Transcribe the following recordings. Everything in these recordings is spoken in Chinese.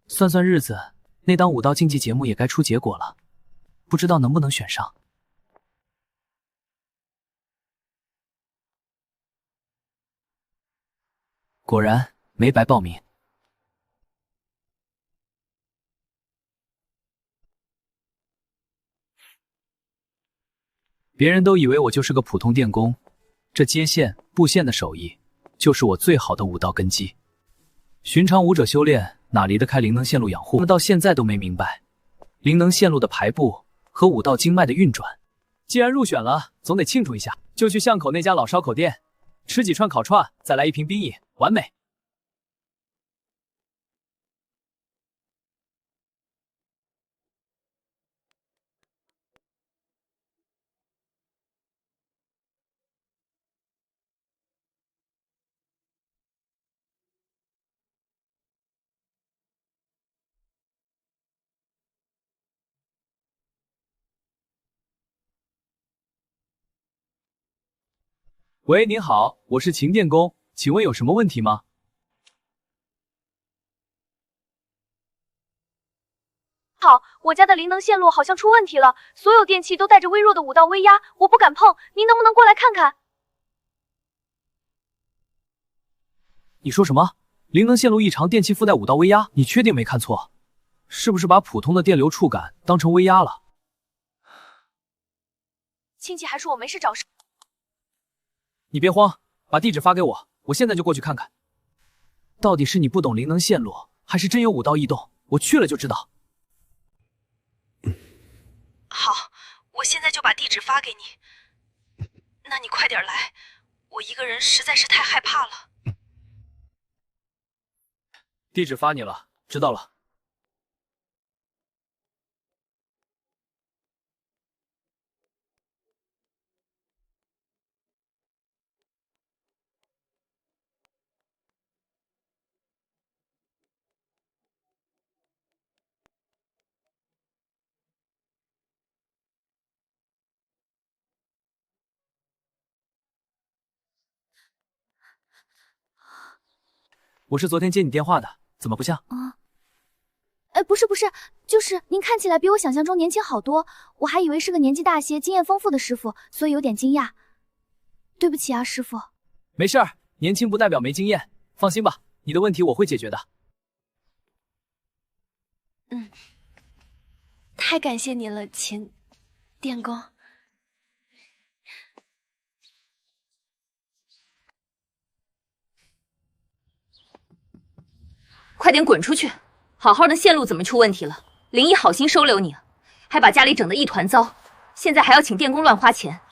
算算日子，那档武道竞技节目也该出结果了，不知道能不能选上。果然没白报名。别人都以为我就是个普通电工，这接线、布线的手艺就是我最好的武道根基。寻常武者修炼哪离得开灵能线路养护？他们到现在都没明白灵能线路的排布和武道经脉的运转。既然入选了，总得庆祝一下，就去巷口那家老烧烤店吃几串烤串，再来一瓶冰饮，完美。喂，您好，我是秦电工，请问有什么问题吗？好，我家的灵能线路好像出问题了，所有电器都带着微弱的武道威压，我不敢碰，您能不能过来看看？你说什么？灵能线路异常，电器附带武道威压？你确定没看错？是不是把普通的电流触感当成威压了？亲戚还说我没事找事。你别慌，把地址发给我，我现在就过去看看。到底是你不懂灵能线路，还是真有武道异动？我去了就知道。好，我现在就把地址发给你。那你快点来，我一个人实在是太害怕了。地址发你了，知道了。我是昨天接你电话的，怎么不像？不是，就是您看起来比我想象中年轻好多，我还以为是个年纪大些、经验丰富的师傅，所以有点惊讶。对不起啊，师傅。没事儿，年轻不代表没经验，放心吧，你的问题我会解决的。太感谢你了，秦电工。快点滚出去！好好的线路怎么出问题了？林毅好心收留你，还把家里整得一团糟，现在还要请电工乱花钱。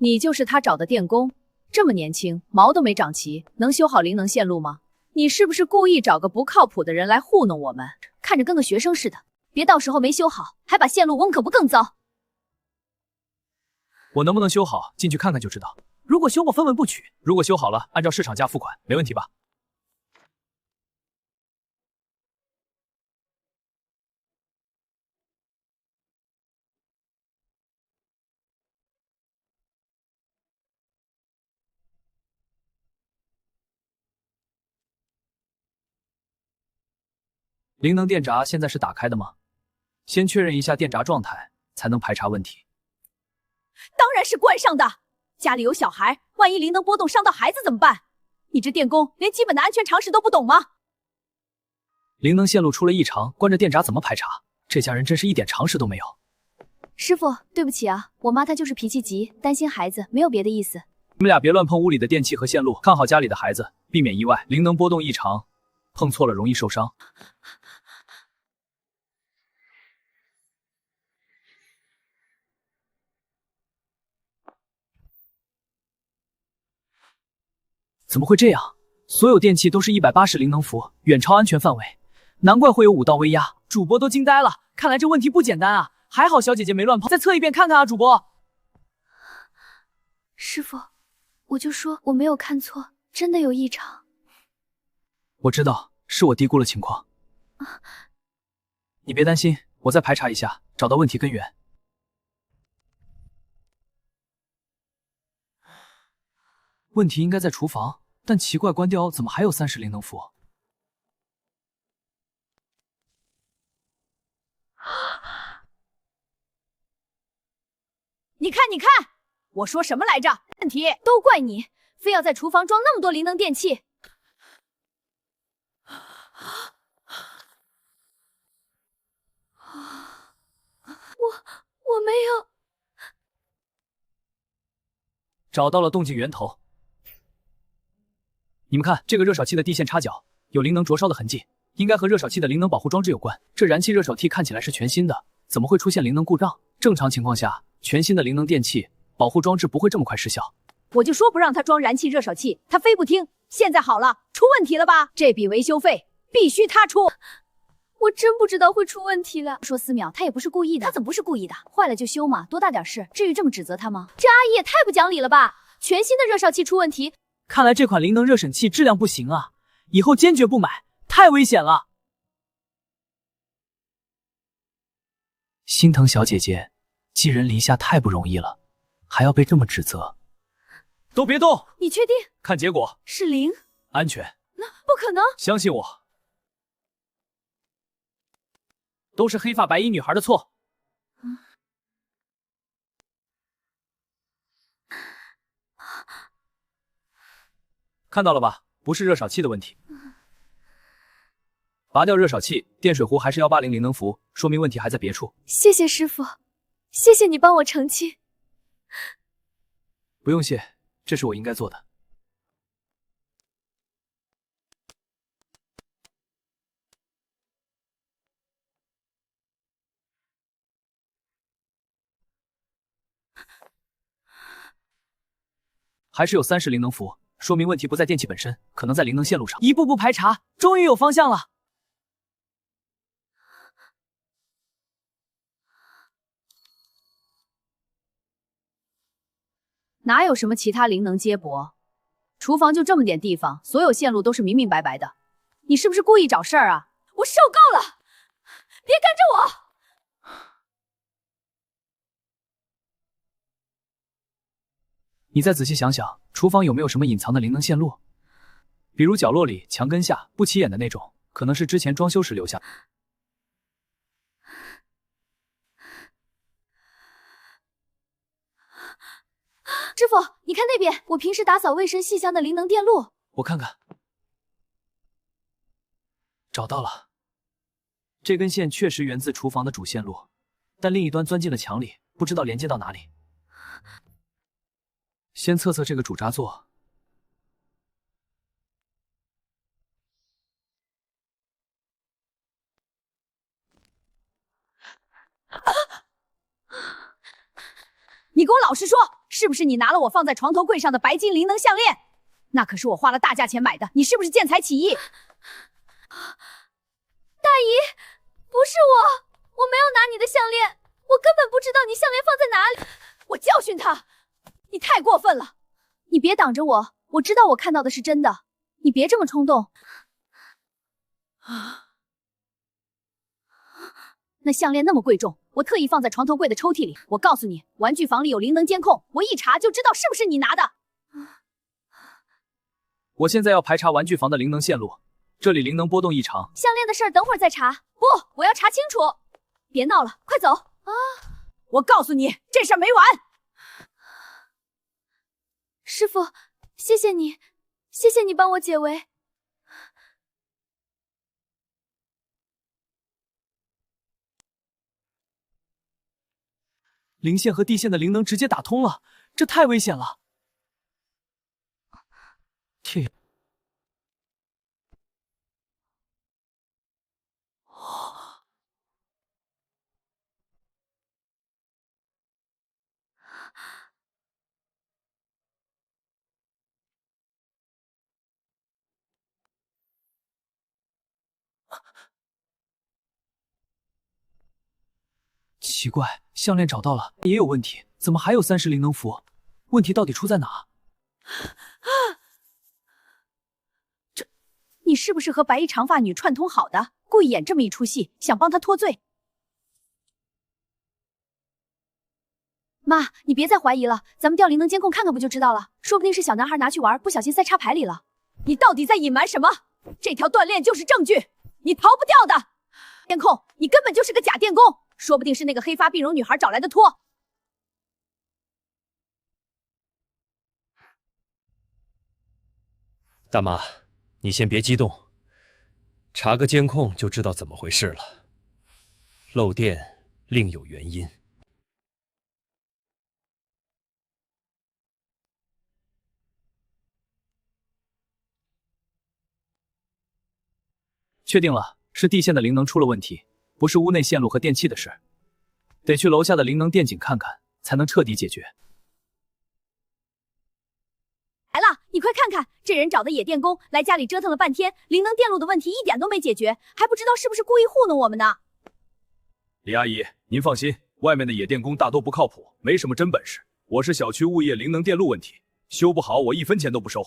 你就是他找的电工，这么年轻，毛都没长齐，能修好灵能线路吗？你是不是故意找个不靠谱的人来糊弄我们？看着跟个学生似的，别到时候没修好，还把线路崩，可不更糟？我能不能修好，进去看看就知道。如果修过分文不取，如果修好了，按照市场价付款，没问题吧？灵能电闸现在是打开的吗？先确认一下电闸状态，才能排查问题。当然是关上的。家里有小孩，万一灵能波动伤到孩子怎么办？你这电工连基本的安全常识都不懂吗？灵能线路出了异常，关着电闸怎么排查？这家人真是一点常识都没有。师傅，对不起啊，我妈她就是脾气急，担心孩子，没有别的意思。你们俩别乱碰屋里的电器和线路，看好家里的孩子，避免意外。灵能波动异常，碰错了容易受伤。怎么会这样？所有电器都是180灵能符，远超安全范围，难怪会有武道威压。主播都惊呆了，看来这问题不简单啊！还好小姐姐没乱碰，再测一遍看看啊，主播。师傅，我就说我没有看错，真的有异常。我知道，是我低估了情况。你别担心，我再排查一下，找到问题根源。问题应该在厨房，但奇怪，关掉怎么还有30灵能符？你看，你看，我说什么来着？问题都怪你，非要在厨房装那么多灵能电器。我没有。找到了动静源头。你们看，这个热扫器的地线插角有灵能灼烧的痕迹，应该和热扫器的灵能保护装置有关。这燃气热扫器看起来是全新的，怎么会出现灵能故障？正常情况下，全新的灵能电器保护装置不会这么快失效。我就说不让他装燃气热扫器，他非不听。现在好了，出问题了吧？这笔维修费必须他出。我真不知道会出问题了。说思淼，他也不是故意的。他怎么不是故意的？坏了就修嘛，多大点事，至于这么指责他吗？这阿姨也太不讲理了吧！全新的热扫器出问题，看来这款灵能热审器质量不行啊，以后坚决不买，太危险了。心疼小姐姐，寄人篱下太不容易了，还要被这么指责。都别动！你确定？看结果。是零？安全。那不可能！相信我。都是黑发白衣女孩的错。看到了吧，不是热扫器的问题。拔掉热扫器，电水壶还是180灵能符，说明问题还在别处。谢谢师傅，谢谢你帮我澄清。不用谢，这是我应该做的。还是有30灵能符，说明问题不在电器本身，可能在灵能线路上。一步步排查，终于有方向了。哪有什么其他灵能接驳？厨房就这么点地方，所有线路都是明明白白的。你是不是故意找事儿啊？我受够了，别跟着我！你再仔细想想，厨房有没有什么隐藏的灵能线路？比如角落里、墙根下不起眼的那种，可能是之前装修时留下的。师傅，你看那边，我平时打扫卫生细箱的灵能电路。我看看，找到了。这根线确实源自厨房的主线路，但另一端钻进了墙里，不知道连接到哪里。先测测这个主闸座。你给我老实说，是不是你拿了我放在床头柜上的白金灵能项链？那可是我花了大价钱买的，你是不是见财起意？大姨，不是我没有拿你的项链，我根本不知道你项链放在哪里。我教训他，你太过分了！你别挡着我，我知道我看到的是真的，你别这么冲动。那项链那么贵重，我特意放在床头柜的抽屉里。我告诉你，玩具房里有灵能监控，我一查就知道是不是你拿的。我现在要排查玩具房的灵能线路，这里灵能波动异常。项链的事儿等会儿再查。不，我要查清楚。别闹了，快走啊！我告诉你，这事儿没完。师傅，谢谢你，谢谢你帮我解围。灵线和地线的灵能直接打通了，这太危险了。天！奇怪，项链找到了，也有问题，怎么还有30灵能符？问题到底出在哪？你是不是和白衣长发女串通好的，故意演这么一出戏，想帮她脱罪？妈，你别再怀疑了，咱们调灵能监控看看不就知道了？说不定是小男孩拿去玩，不小心塞插排里了。你到底在隐瞒什么？这条断链就是证据，你逃不掉的。监控，你根本就是个假电工，说不定是那个黑发碧蓉女孩找来的托。大妈，你先别激动，查个监控就知道怎么回事了。漏电另有原因。确定了，是地线的灵能出了问题，不是屋内线路和电器的事，得去楼下的灵能电井看看，才能彻底解决。来了，你快看看，这人找的野电工来家里折腾了半天，灵能电路的问题一点都没解决，还不知道是不是故意糊弄我们呢。李阿姨，您放心，外面的野电工大多不靠谱，没什么真本事。我是小区物业灵能电路问题，修不好我1分钱都不收。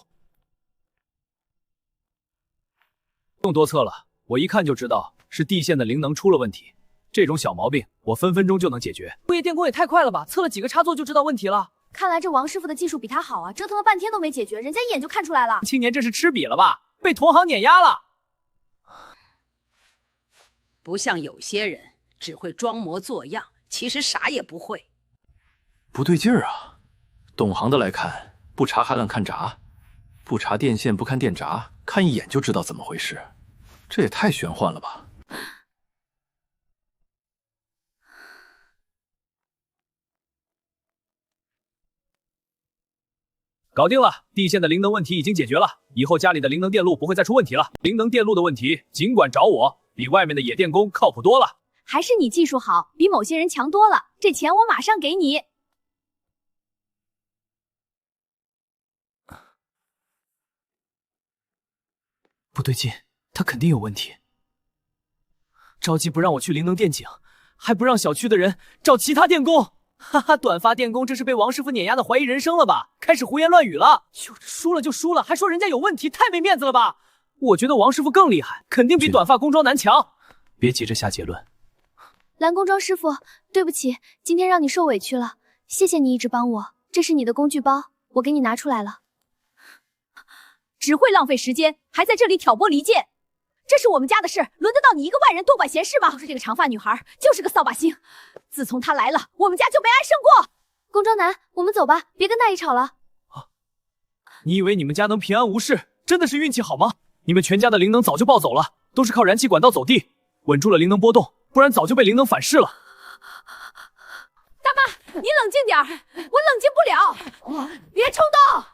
不用多测了，我一看就知道是地线的灵能出了问题。这种小毛病，我分分钟就能解决。物业电工也太快了吧，测了几个插座就知道问题了。看来这王师傅的技术比他好啊，折腾了半天都没解决，人家一眼就看出来了。青年这是吃瘪了吧？被同行碾压了。不像有些人只会装模作样，其实啥也不会。不对劲儿啊！懂行的来看，不查还敢看闸，不查电线不看电闸，看一眼就知道怎么回事，这也太玄幻了吧！搞定了，地线的灵能问题已经解决了，以后家里的灵能电路不会再出问题了。灵能电路的问题尽管找我，比外面的野电工靠谱多了。还是你技术好，比某些人强多了。这钱我马上给你。不对劲，他肯定有问题。着急不让我去灵能电井，还不让小区的人找其他电工。哈哈，短发电工这是被王师傅碾压的怀疑人生了吧？开始胡言乱语了。输了就输了，还说人家有问题，太没面子了吧？我觉得王师傅更厉害，肯定比短发工装男强。别急着下结论。蓝工装师傅，对不起，今天让你受委屈了，谢谢你一直帮我。这是你的工具包，我给你拿出来了。只会浪费时间，还在这里挑拨离间。这是我们家的事，轮得到你一个外人多管闲事吗？这个长发女孩就是个扫把星，自从她来了，我们家就没安生过。工装男，我们走吧，别跟大姨吵了。你以为你们家能平安无事，真的是运气好吗？你们全家的灵能早就暴走了，都是靠燃气管道走地，稳住了灵能波动，不然早就被灵能反噬了。大妈，你冷静点儿，我冷静不了，别冲动。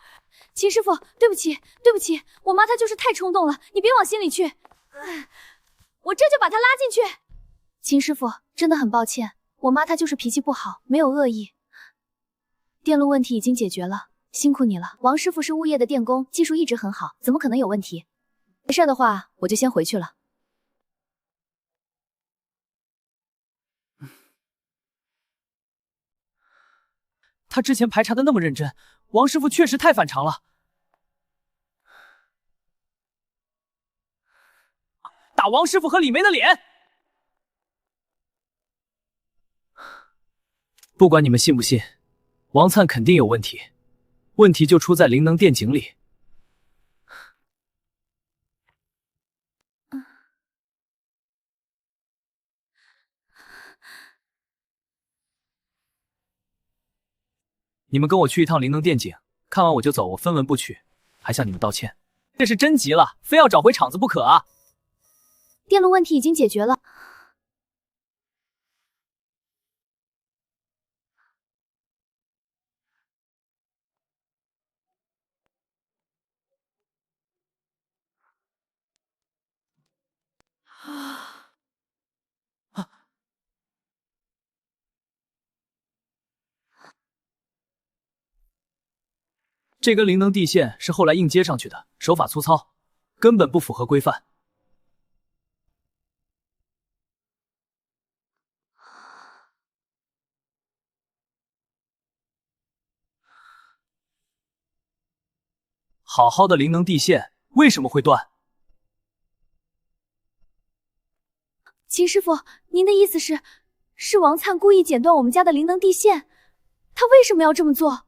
秦师傅，对不起，对不起，我妈她就是太冲动了，你别往心里去。我这就把她拉进去。秦师傅，真的很抱歉，我妈她就是脾气不好，没有恶意。电路问题已经解决了，辛苦你了。王师傅是物业的电工，技术一直很好，怎么可能有问题？没事的话，我就先回去了。他之前排查的那么认真，王师傅确实太反常了。打王师傅和李梅的脸！不管你们信不信，王灿肯定有问题，问题就出在灵能电井里。你们跟我去一趟灵能电井，看完我就走，我分文不取，还向你们道歉。这是真急了，非要找回场子不可啊！电路问题已经解决了。这根灵能地线是后来硬接上去的，手法粗糙，根本不符合规范。好好的灵能地线为什么会断？秦师傅，您的意思是王灿故意剪断我们家的灵能地线？他为什么要这么做？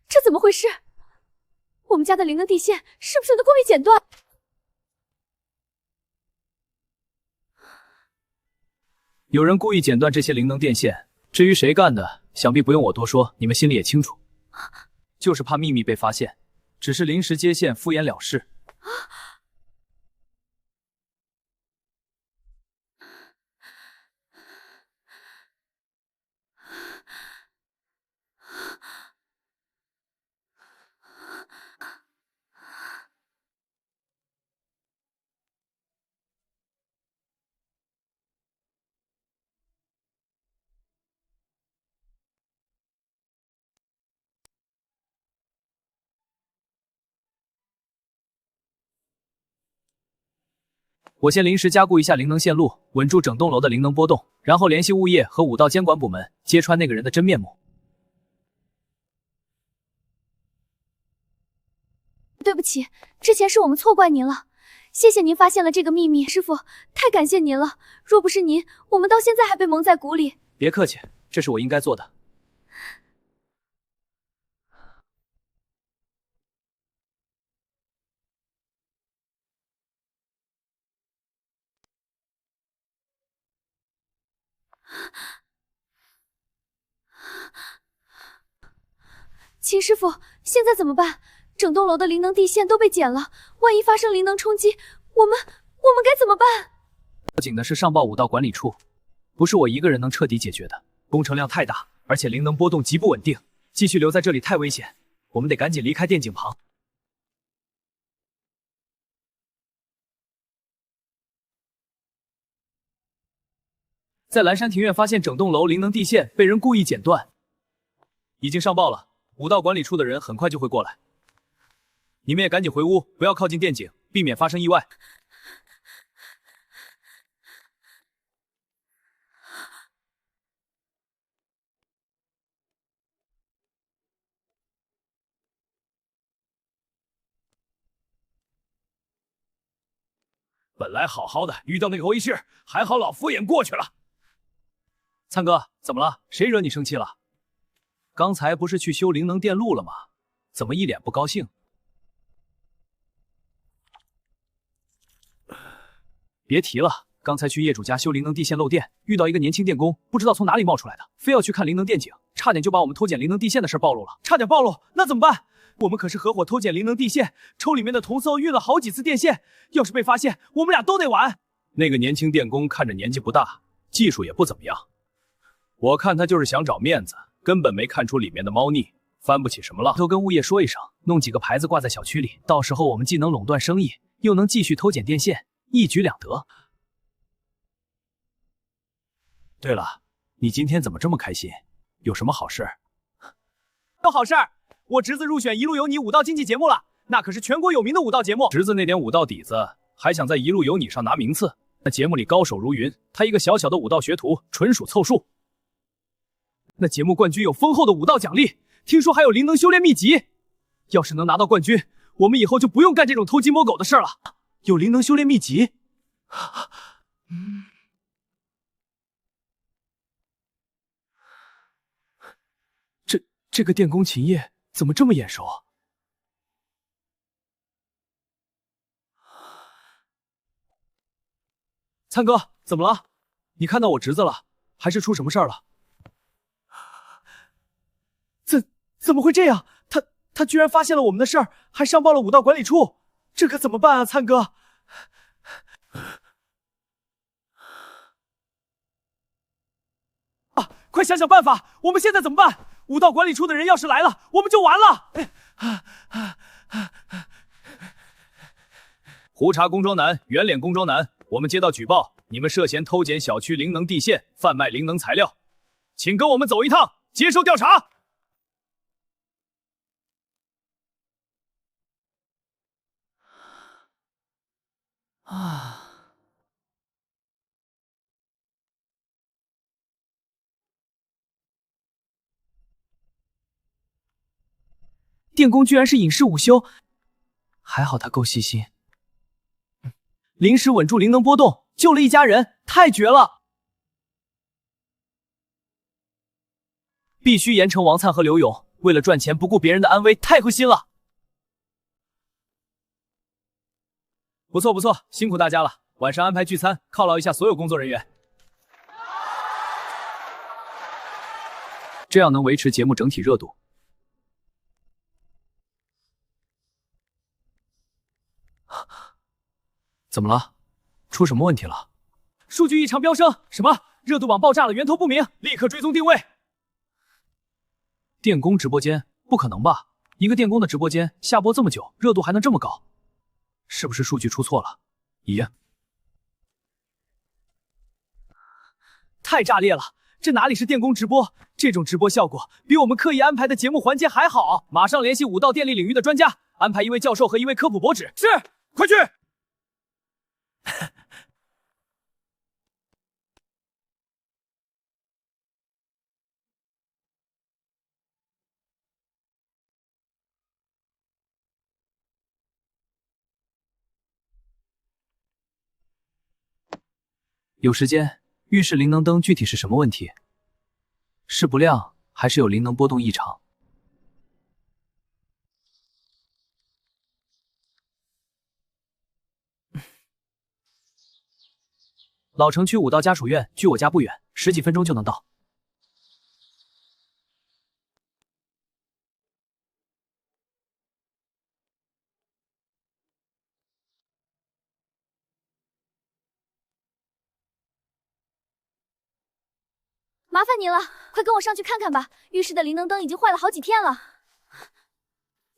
这怎么回事？我们家的灵能地线是不是能够被剪断？有人故意剪断这些灵能电线，至于谁干的，想必不用我多说，你们心里也清楚。就是怕秘密被发现，只是临时接线，敷衍了事。我先临时加固一下灵能线路，稳住整栋楼的灵能波动，然后联系物业和武道监管部门，揭穿那个人的真面目。对不起，之前是我们错怪您了，谢谢您发现了这个秘密，师傅，太感谢您了。若不是您，我们到现在还被蒙在鼓里。别客气，这是我应该做的。秦师傅，现在怎么办？整栋楼的灵能地线都被剪了，万一发生灵能冲击，我们该怎么办？报警的是上报武道管理处，不是我一个人能彻底解决的，工程量太大，而且灵能波动极不稳定，继续留在这里太危险，我们得赶紧离开电井旁。在蓝山庭院发现整栋楼灵能地线被人故意剪断，已经上报了，武道管理处的人很快就会过来。你们也赶紧回屋，不要靠近电井，避免发生意外。本来好好的，遇到那个会议室，还好老敷衍过去了。灿哥，怎么了？谁惹你生气了？刚才不是去修灵能电路了吗？怎么一脸不高兴？别提了，刚才去业主家修灵能地线漏电，遇到一个年轻电工，不知道从哪里冒出来的，非要去看灵能电井，差点就把我们偷剪灵能地线的事暴露了。差点暴露，那怎么办？我们可是合伙偷剪灵能地线，抽里面的铜丝运了好几次电线，要是被发现，我们俩都得完。那个年轻电工看着年纪不大，技术也不怎么样，我看他就是想找面子，根本没看出里面的猫腻，翻不起什么浪。都跟物业说一声，弄几个牌子挂在小区里，到时候我们既能垄断生意，又能继续偷剪电线，一举两得。对了，你今天怎么这么开心？有什么好事？有好事儿，我侄子入选《一路有你》武道竞技节目了，那可是全国有名的武道节目。侄子那点武道底子，还想在《一路有你》上拿名次？那节目里高手如云，他一个小小的武道学徒，纯属凑数。那节目冠军有丰厚的武道奖励，听说还有灵能修炼秘籍。要是能拿到冠军，我们以后就不用干这种偷鸡摸狗的事了。有灵能修炼秘籍？这个电工秦业怎么这么眼熟？灿哥，怎么了？你看到我侄子了，还是出什么事儿了？怎么会这样？他居然发现了我们的事儿，还上报了武道管理处，这可怎么办啊，灿哥？啊，快想想办法！我们现在怎么办？武道管理处的人要是来了，我们就完了。胡查工装男、圆脸工装男，我们接到举报，你们涉嫌偷剪小区灵能地线，贩卖灵能材料，请跟我们走一趟，接受调查。电工居然是隐世午休，还好他够细心，临时稳住灵能波动，救了一家人，太绝了！必须严惩王灿和刘勇，为了赚钱不顾别人的安危，太灰心了。不错不错，辛苦大家了，晚上安排聚餐，犒劳一下所有工作人员。这样能维持节目整体热度。怎么了？出什么问题了？数据异常飙升，什么？热度榜爆炸了，源头不明，立刻追踪定位。电工直播间？不可能吧？一个电工的直播间下播这么久，热度还能这么高？是不是数据出错了？咦，太炸裂了！这哪里是电工直播？这种直播效果比我们刻意安排的节目环节还好。马上联系武道电力领域的专家，安排一位教授和一位科普博主。是，快去！有时间，浴室灵能灯具体是什么问题？是不亮，还是有灵能波动异常？老城区武道家属院距我家不远，10几分钟就能到。麻烦你了，快跟我上去看看吧。浴室的灵能灯已经坏了好几天了，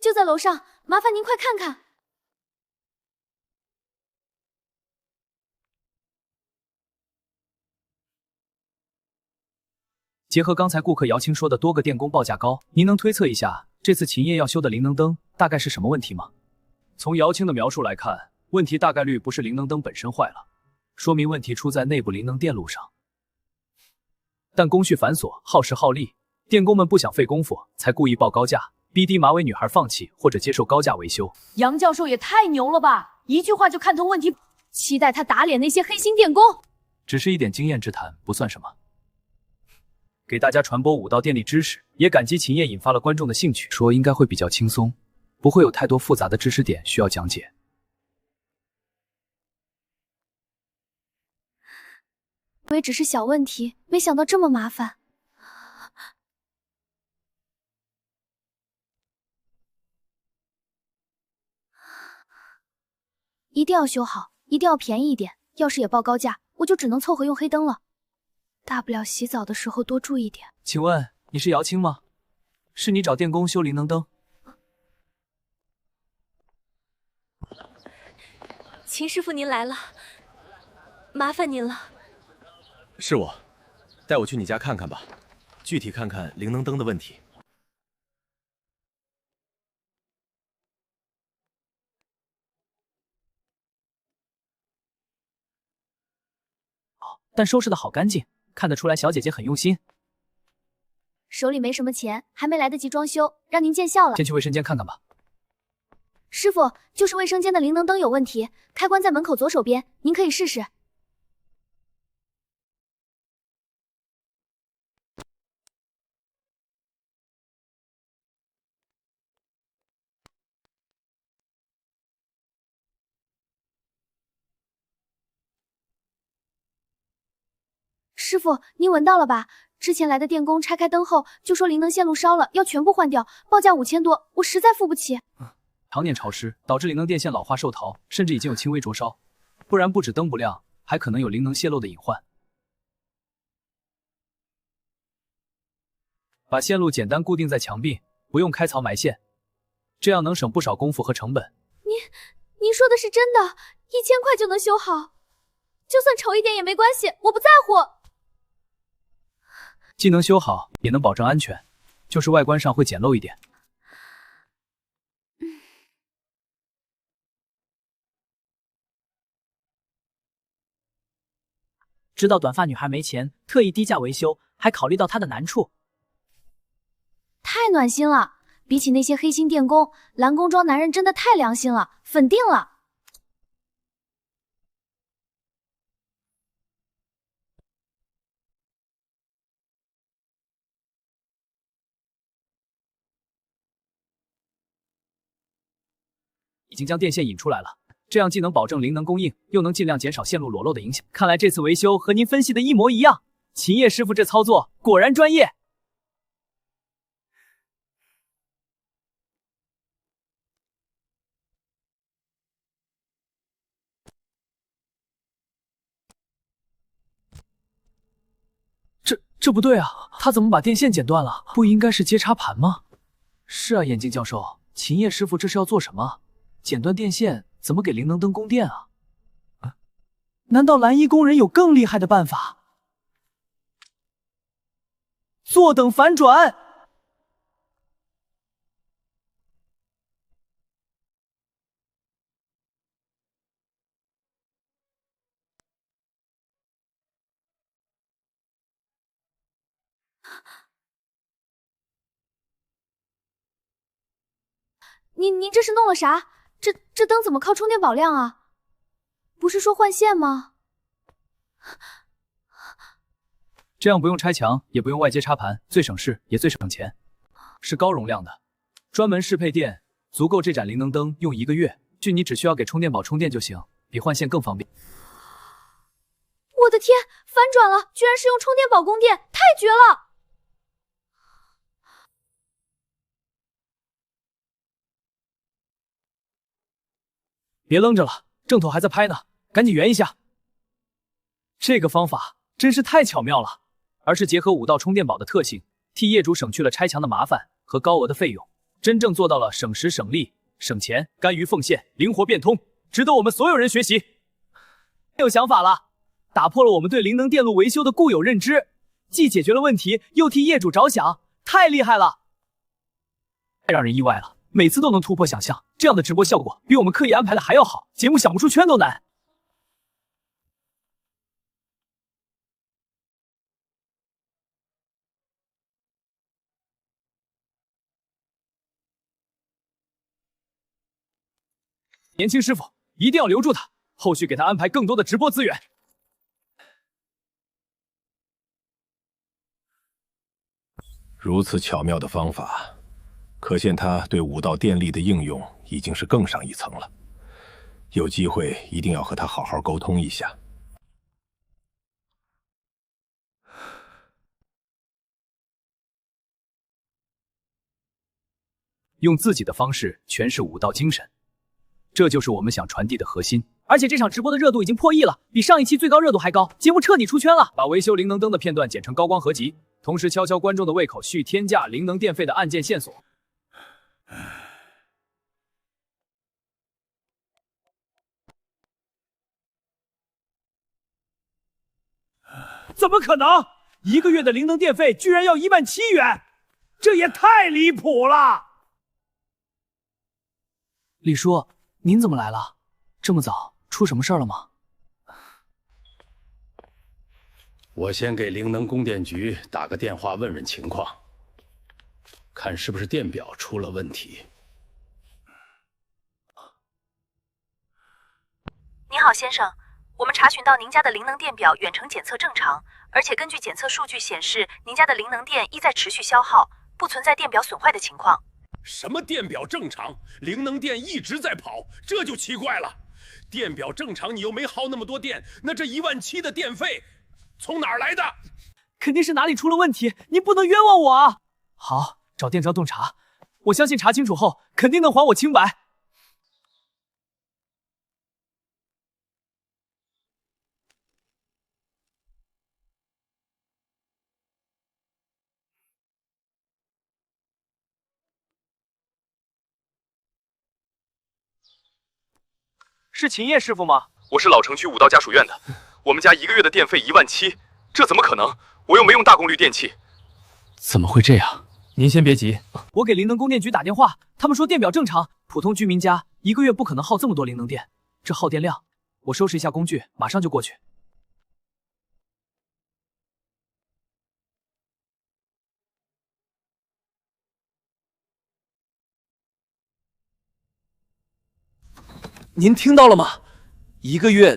就在楼上，麻烦您快看看。结合刚才顾客姚青说的多个电工报价高，您能推测一下这次秦业要修的灵能灯大概是什么问题吗？从姚青的描述来看，问题大概率不是灵能灯本身坏了，说明问题出在内部灵能电路上。但工序繁琐，耗时耗力，电工们不想费功夫，才故意报高价，逼低马尾女孩放弃或者接受高价维修。杨教授也太牛了吧，一句话就看透问题，期待他打脸那些黑心电工。只是一点经验之谈，不算什么。给大家传播武道电力知识，也感激秦业引发了观众的兴趣，说应该会比较轻松，不会有太多复杂的知识点需要讲解。以为只是小问题，没想到这么麻烦。一定要修好，一定要便宜一点，要是也报高价，我就只能凑合用黑灯了。大不了洗澡的时候多注意点。请问你是姚青吗？是你找电工修灵能灯？秦师傅您来了，麻烦您了。是我，带我去你家看看吧，具体看看灵能灯的问题。但收拾的好干净，看得出来小姐姐很用心。手里没什么钱，还没来得及装修，让您见笑了。先去卫生间看看吧。师傅，就是卫生间的灵能灯有问题，开关在门口左手边，您可以试试。师傅，您闻到了吧？之前来的电工拆开灯后就说灵能线路烧了，要全部换掉，报价5000多，我实在付不起。常年潮湿导致灵能电线老化受陶，甚至已经有轻微灼烧，不然不止灯不亮，还可能有灵能泄漏的隐患。把线路简单固定在墙壁，不用开槽埋线，这样能省不少功夫和成本。您说的是真的？1000块就能修好？就算丑一点也没关系，我不在乎。既能修好，也能保证安全，就是外观上会简陋一点。知道短发女孩没钱，特意低价维修，还考虑到她的难处，太暖心了！比起那些黑心电工，蓝工庄男人真的太良心了，粉定了。已经将电线引出来了，这样既能保证灵能供应，又能尽量减少线路裸露的影响。看来这次维修和您分析的一模一样，秦业师傅这操作果然专业。这不对啊，他怎么把电线剪断了？不应该是接插盘吗？是啊，眼镜教授，秦叶师傅这是要做什么？剪断电线怎么给灵能灯供电啊？难道蓝衣工人有更厉害的办法？坐等反转。您这是弄了啥？这灯怎么靠充电宝亮啊？不是说换线吗？这样不用拆墙，也不用外接插盘，最省事也最省钱。是高容量的，专门适配电，足够这盏灵能灯用1个月。你只需要给充电宝充电就行，比换线更方便。我的天，反转了，居然是用充电宝供电，太绝了！别愣着了，正头还在拍呢，赶紧圆一下。这个方法真是太巧妙了，而是结合5道充电宝的特性，替业主省去了拆墙的麻烦和高额的费用，真正做到了省时省力省钱，甘于奉献，灵活变通，值得我们所有人学习。有想法了，打破了我们对灵能电路维修的固有认知，既解决了问题，又替业主着想，太厉害了！太让人意外了，每次都能突破想象，这样的直播效果比我们刻意安排的还要好，节目想不出圈都难。年轻师傅一定要留住他，后续给他安排更多的直播资源。如此巧妙的方法，可见他对5道电力的应用已经是更上一层了。有机会一定要和他好好沟通一下。用自己的方式诠释5道精神，这就是我们想传递的核心。而且这场直播的热度已经破亿了，比上一期最高热度还高，节目彻底出圈了。把维修灵能灯的片段剪成高光合集，同时敲敲观众的胃口，续添加灵能电费的案件线索。怎么可能？1个月的灵能电费居然要17000元，这也太离谱了！李叔，您怎么来了？这么早，出什么事儿了吗？我先给灵能供电局打个电话问问情况，看是不是电表出了问题。您好，先生，我们查询到您家的灵能电表远程检测正常，而且根据检测数据显示，您家的灵能电一在持续消耗，不存在电表损坏的情况。什么电表正常？灵能电一直在跑，这就奇怪了。电表正常，你又没耗那么多电，那这17000的电费从哪儿来的？肯定是哪里出了问题，您不能冤枉我啊！好，找电招洞察，我相信查清楚后肯定能还我清白。是秦叶师傅吗？我是老城区5道家属院的，我们家1个月的电费17000，这怎么可能？我又没用大功率电器。怎么会这样？您先别急，我给灵能供电局打电话，他们说电表正常，普通居民家1个月不可能耗这么多灵能电，这耗电量，我收拾一下工具，马上就过去。您听到了吗？1个月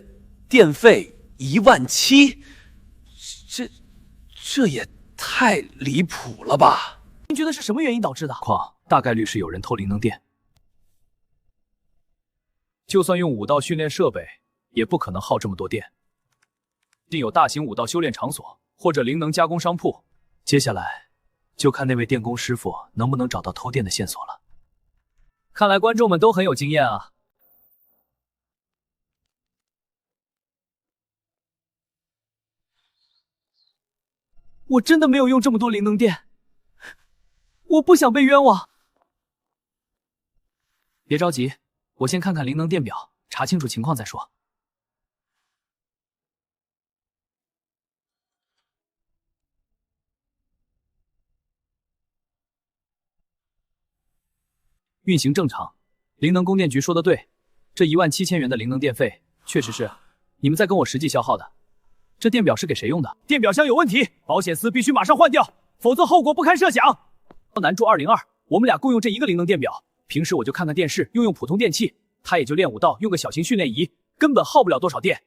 电费17000，这也太离谱了吧？您觉得是什么原因导致的？大概率是有人偷灵能电。就算用5道训练设备，也不可能耗这么多电。定有大型5道修炼场所或者灵能加工商铺。接下来就看那位电工师傅能不能找到偷电的线索了。看来观众们都很有经验啊。我真的没有用这么多灵能电，我不想被冤枉。别着急，我先看看灵能电表，查清楚情况再说。运行正常，灵能供电局说的对，这17000元的灵能电费确实是你们在跟我实际消耗的。这电表是给谁用的？电表箱有问题，保险丝必须马上换掉，否则后果不堪设想。南柱202，我们俩共用这一个灵能电表，平时我就看看电视，用普通电器，他也就练武道，用个小型训练仪，根本耗不了多少电。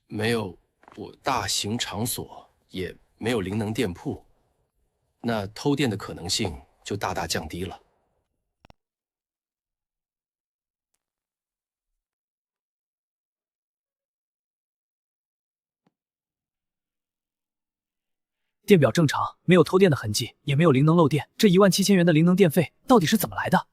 没有我大型场所，也没有灵能店铺，那偷电的可能性就大大降低了。电表正常，没有偷电的痕迹，也没有灵能漏电。这17000元的灵能电费到底是怎么来的？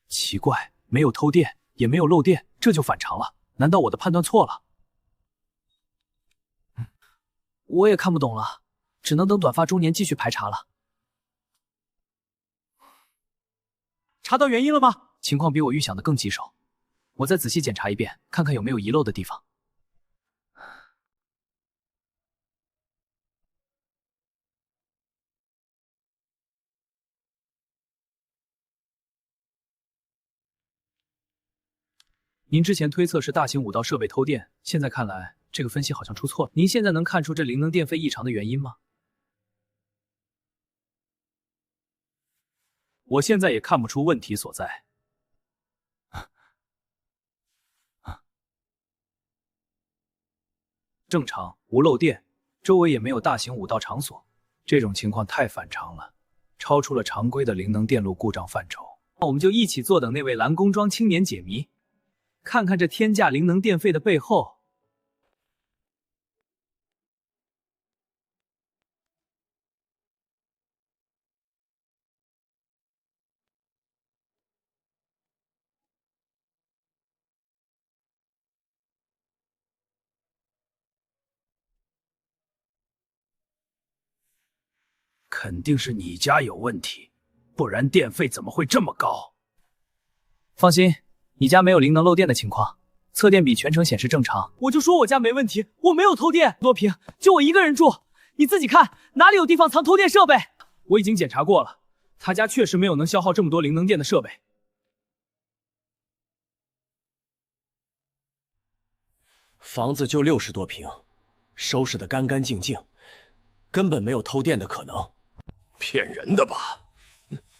奇怪，没有偷电，也没有漏电，这就反常了。难道我的判断错了？我也看不懂了，只能等短发中年继续排查了。查到原因了吗？情况比我预想的更棘手，我再仔细检查一遍，看看有没有遗漏的地方。您之前推测是大型武道设备偷电，现在看来这个分析好像出错了。您现在能看出这灵能电费异常的原因吗？我现在也看不出问题所在。正常，无漏电，周围也没有大型武道场所，这种情况太反常了，超出了常规的灵能电路故障范畴。那我们就一起坐等那位蓝工庄青年解谜。看看这天价灵能电费的背后。肯定是你家有问题，不然电费怎么会这么高？放心，你家没有灵能漏电的情况，测电比全程显示正常。我就说我家没问题，我没有偷电，多平，就我一个人住，你自己看哪里有地方藏偷电设备？我已经检查过了，他家确实没有能消耗这么多灵能电的设备。房子就60多平，收拾得干干净净，根本没有偷电的可能。骗人的吧？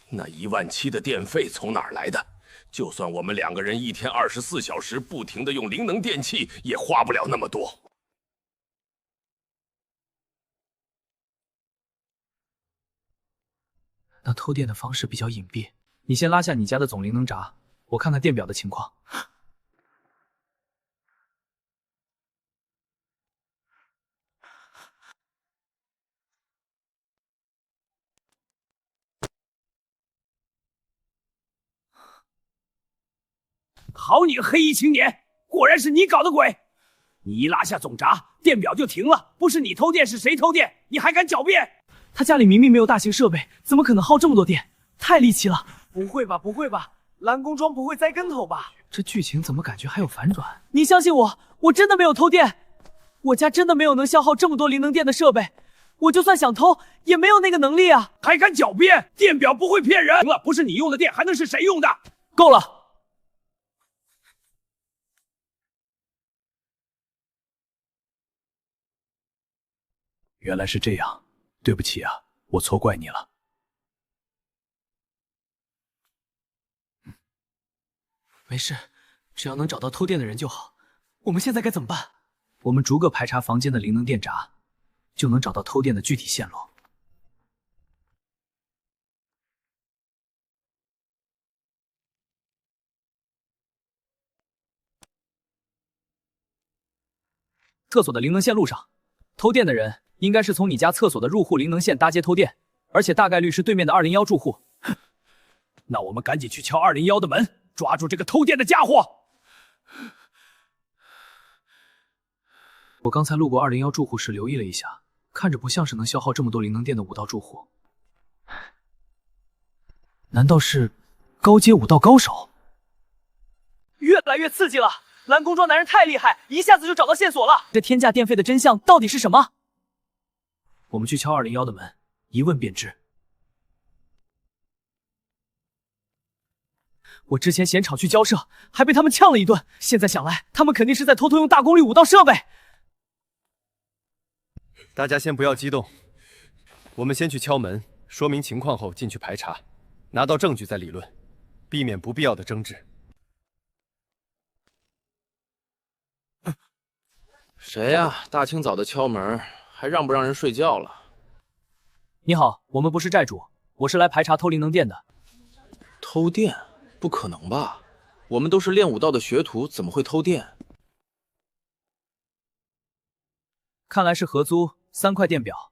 那17000的电费从哪儿来的？就算我们2个人一天24小时不停的用灵能电器，也花不了那么多。那偷电的方式比较隐蔽，你先拉下你家的总灵能闸，我看看电表的情况。好你个黑衣青年，果然是你搞的鬼！你一拉下总闸，电表就停了，不是你偷电是谁偷电？你还敢狡辩？他家里明明没有大型设备，怎么可能耗这么多电？太离奇了！不会吧，不会吧，蓝工庄不会栽跟头吧？这剧情怎么感觉还有反转？你相信我，我真的没有偷电，我家真的没有能消耗这么多灵能电的设备，我就算想偷，也没有那个能力啊！还敢狡辩？电表不会骗人！行了，不是你用的电，还能是谁用的？够了！原来是这样，对不起啊，我错怪你了。没事，只要能找到偷电的人就好。我们现在该怎么办？我们逐个排查房间的灵能电闸，就能找到偷电的具体线路。厕所的灵能线路上，偷电的人应该是从你家厕所的入户灵能线搭接偷电，而且大概率是对面的201住户。那我们赶紧去敲201的门，抓住这个偷电的家伙。我刚才路过201住户时留意了一下，看着不像是能消耗这么多灵能电的武道住户。难道是高阶武道高手？越来越刺激了！蓝工装男人太厉害，一下子就找到线索了。这天价电费的真相到底是什么？我们去敲201的门，一问便知。我之前嫌场去交涉，还被他们呛了一顿。现在想来，他们肯定是在偷偷用大功率武道设备。大家先不要激动，我们先去敲门，说明情况后进去排查，拿到证据再理论，避免不必要的争执。谁呀？大清早的敲门，还让不让人睡觉了？你好，我们不是债主，我是来排查偷灵能电的。偷电？不可能吧？我们都是练武道的学徒，怎么会偷电？看来是合租3块电表，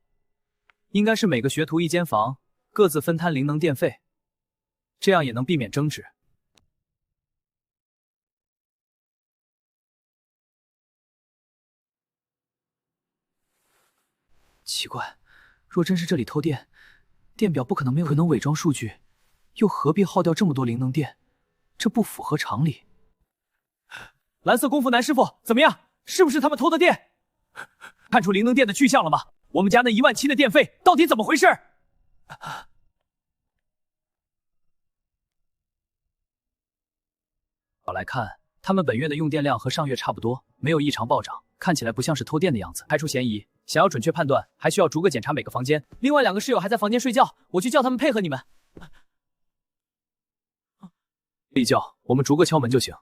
应该是每个学徒1间房，各自分摊灵能电费，这样也能避免争执。奇怪，若真是这里偷电，电表不可能没有，可能伪装数据，又何必耗掉这么多灵能电？这不符合常理。蓝色功夫男师傅，怎么样？是不是他们偷的电？看出灵能电的去向了吗？我们家那17000的电费到底怎么回事？来看，他们本月的用电量和上月差不多，没有异常暴涨，看起来不像是偷电的样子，排除嫌疑。想要准确判断，还需要逐个检查每个房间。另外2个室友还在房间睡觉，我去叫他们配合你们。立叫，我们逐个敲门就行。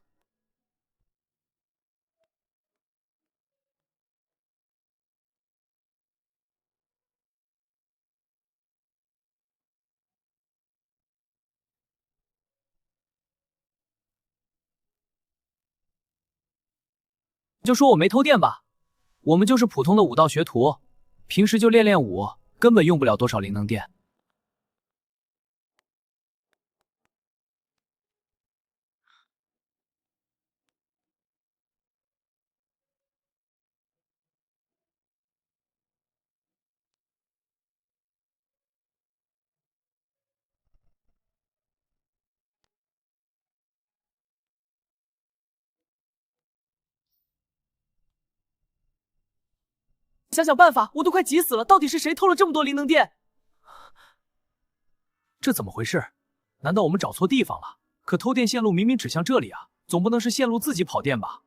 就说我没偷电吧，我们就是普通的武道学徒，平时就练练武，根本用不了多少灵能电。想想办法，我都快急死了！到底是谁偷了这么多灵能电？这怎么回事？难道我们找错地方了？可偷电线路明明指向这里啊，总不能是线路自己跑电吧？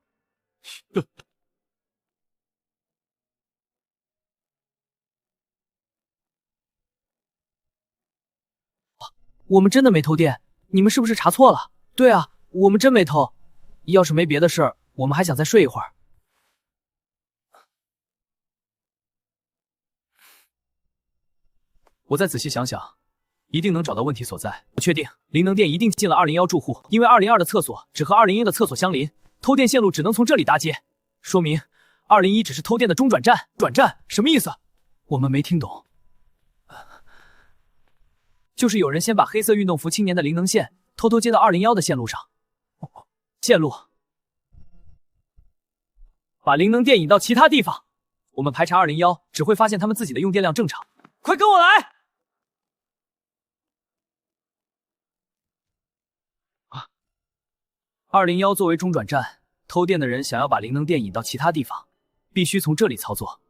我们真的没偷电，你们是不是查错了？对啊，我们真没偷。要是没别的事儿，我们还想再睡一会儿。我再仔细想想，一定能找到问题所在。我确定灵能电一定进了201住户，因为202的厕所只和201的厕所相邻，偷电线路只能从这里搭接，说明201只是偷电的中转站。转站什么意思？我们没听懂。就是有人先把黑色运动服青年的灵能线偷偷接到201的线路上，线路把灵能电引到其他地方。我们排查201，只会发现他们自己的用电量正常。快跟我来！201作为中转站，偷电的人想要把灵能电引到其他地方，必须从这里操作。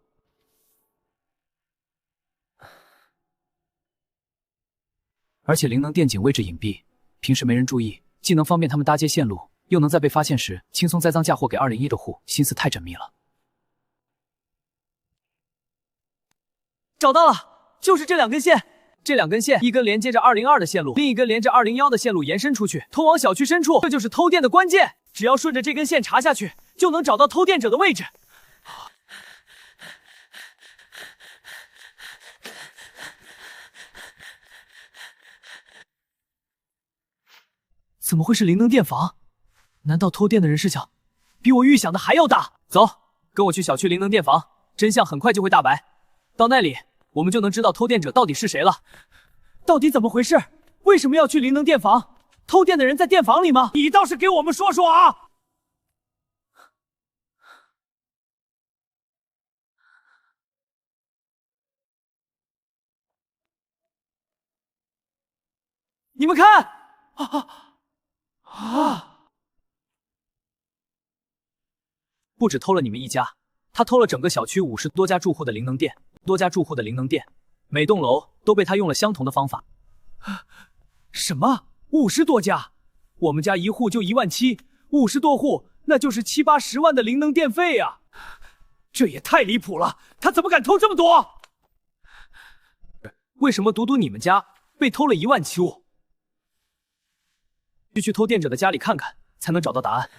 而且灵能电井位置隐蔽，平时没人注意，既能方便他们搭接线路，又能在被发现时轻松栽赃嫁祸给201的户，心思太缜密了。找到了，就是这2根线。这2根线，一根连接着202的线路，另一根连着201的线路延伸出去，通往小区深处。这就是偷电的关键，只要顺着这根线查下去，就能找到偷电者的位置。怎么会是灵能电房？难道偷电的人是想比我预想的还要大？走，跟我去小区灵能电房，真相很快就会大白。到那里，我们就能知道偷电者到底是谁了。到底怎么回事？为什么要去灵能电房？偷电的人在电房里吗？你倒是给我们说说啊！你们看，不止偷了你们一家，他偷了整个小区50多家住户的灵能电，每栋楼都被他用了相同的方法。什么？50多家？我们家一户就17000，50多户那就是7、8、10万的灵能电费啊！这也太离谱了，他怎么敢偷这么多？为什么独独你们家被偷了17000户？去偷电者的家里看看，才能找到答案。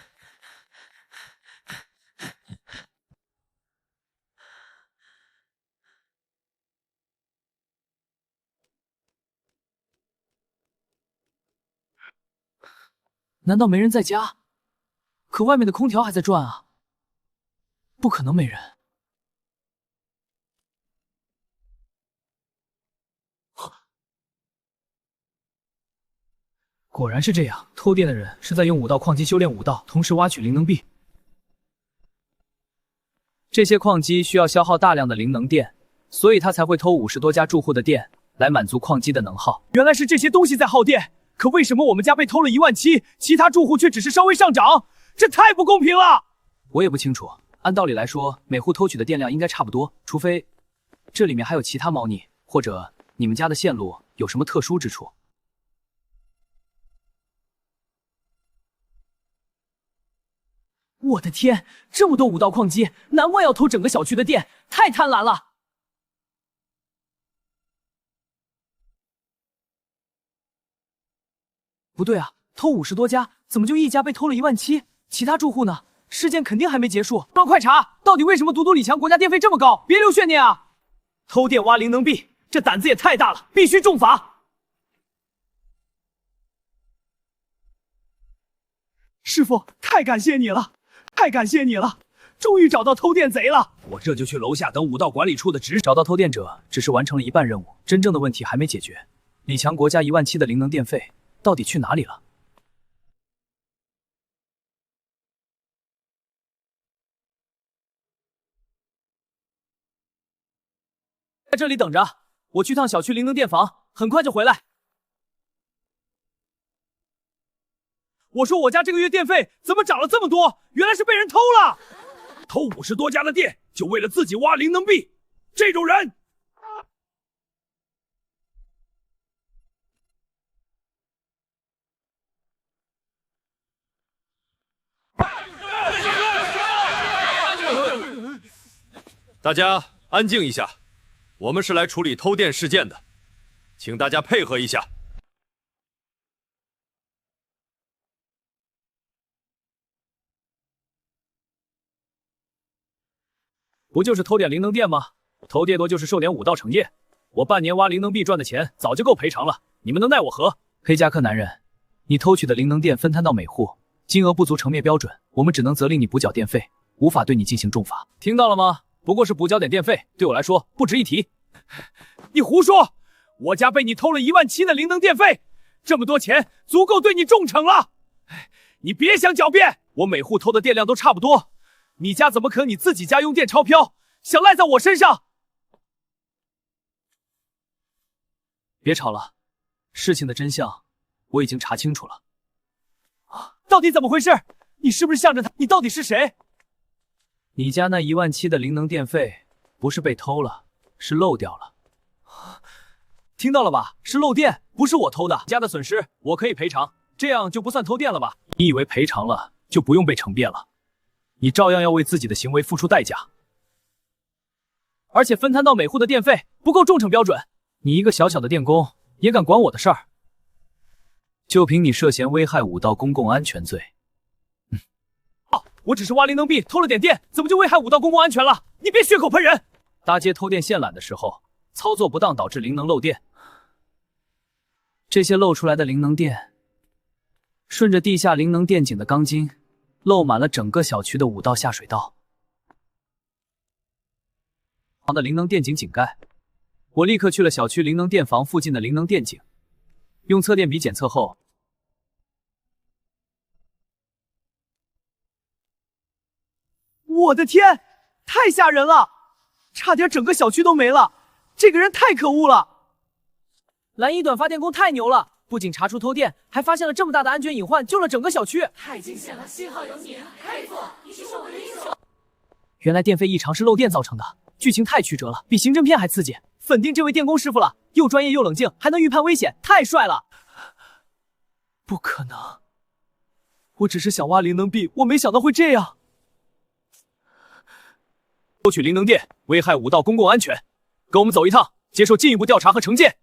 难道没人在家？可外面的空调还在转啊！不可能没人。果然是这样，偷电的人是在用武道矿机修炼武道，同时挖取灵能币。这些矿机需要消耗大量的灵能电，所以他才会偷50多家住户的电来满足矿机的能耗。原来是这些东西在耗电，可为什么我们家被偷了17000，其他住户却只是稍微上涨？这太不公平了！我也不清楚，按道理来说，每户偷取的电量应该差不多，除非这里面还有其他猫腻，或者你们家的线路有什么特殊之处。我的天，这么多武道矿机，难怪要偷整个小区的电，太贪婪了！不对啊，偷50多家，怎么就一家被偷了17000？其他住户呢？事件肯定还没结束，快查！到底为什么独独李强国家电费这么高？别留悬念啊！偷电挖灵能币，这胆子也太大了，必须重罚！师傅，太感谢你了！太感谢你了，终于找到偷电贼了！我这就去楼下等武道管理处的指使。找到偷电者只是完成了一半任务，真正的问题还没解决。李强国家17000的灵能电费到底去哪里了？在这里等着，我去趟小区灵能电房，很快就回来。我说我家这个月电费怎么涨了这么多？原来是被人偷了！偷50多家的电，就为了自己挖灵能币，这种人！大家安静一下，我们是来处理偷电事件的，请大家配合一下。不就是偷点灵能电吗？偷电多就是受点武道惩戒。我半年挖灵能币赚的钱早就够赔偿了，你们能奈我何？黑夹克男人，你偷取的灵能电分摊到每户，金额不足惩灭标准，我们只能责令你补缴电费，无法对你进行重罚。听到了吗？不过是补缴点电费，对我来说不值一提。你胡说！我家被你偷了17000的灵能电费，这么多钱足够对你重惩了。你别想狡辩，我每户偷的电量都差不多。你家怎么可能你自己家用电超标，想赖在我身上？别吵了，事情的真相我已经查清楚了。到底怎么回事？你是不是向着他？你到底是谁？你家那17000的灵能电费不是被偷了，是漏掉了。听到了吧？是漏电，不是我偷的。家的损失我可以赔偿，这样就不算偷电了吧？你以为赔偿了就不用被惩辩了？你照样要为自己的行为付出代价，而且分摊到每户的电费不够重惩标准。你一个小小的电工也敢管我的事儿？就凭你涉嫌危害武道公共安全罪。我只是挖灵能币偷了点电，怎么就危害武道公共安全了？你别血口喷人！搭接偷电线缆的时候操作不当，导致灵能漏电。这些漏出来的灵能电，顺着地下灵能电井的钢筋，漏满了整个小区的武道下水道。的灵能电井井盖，我立刻去了小区灵能电房附近的灵能电井，用测电笔检测后，我的天，太吓人了，差点整个小区都没了，这个人太可恶了。蓝衣短发电工太牛了，不仅查出偷电，还发现了这么大的安全隐患，救了整个小区。太惊险了，幸好有你，佩服，你是我们的英雄。原来电费异常是漏电造成的，剧情太曲折了，比刑侦片还刺激。粉定这位电工师傅了，又专业又冷静，还能预判危险，太帅了。不可能，我只是想挖灵能币，我没想到会这样。偷取灵能电，危害武道公共安全，跟我们走一趟，接受进一步调查和惩戒。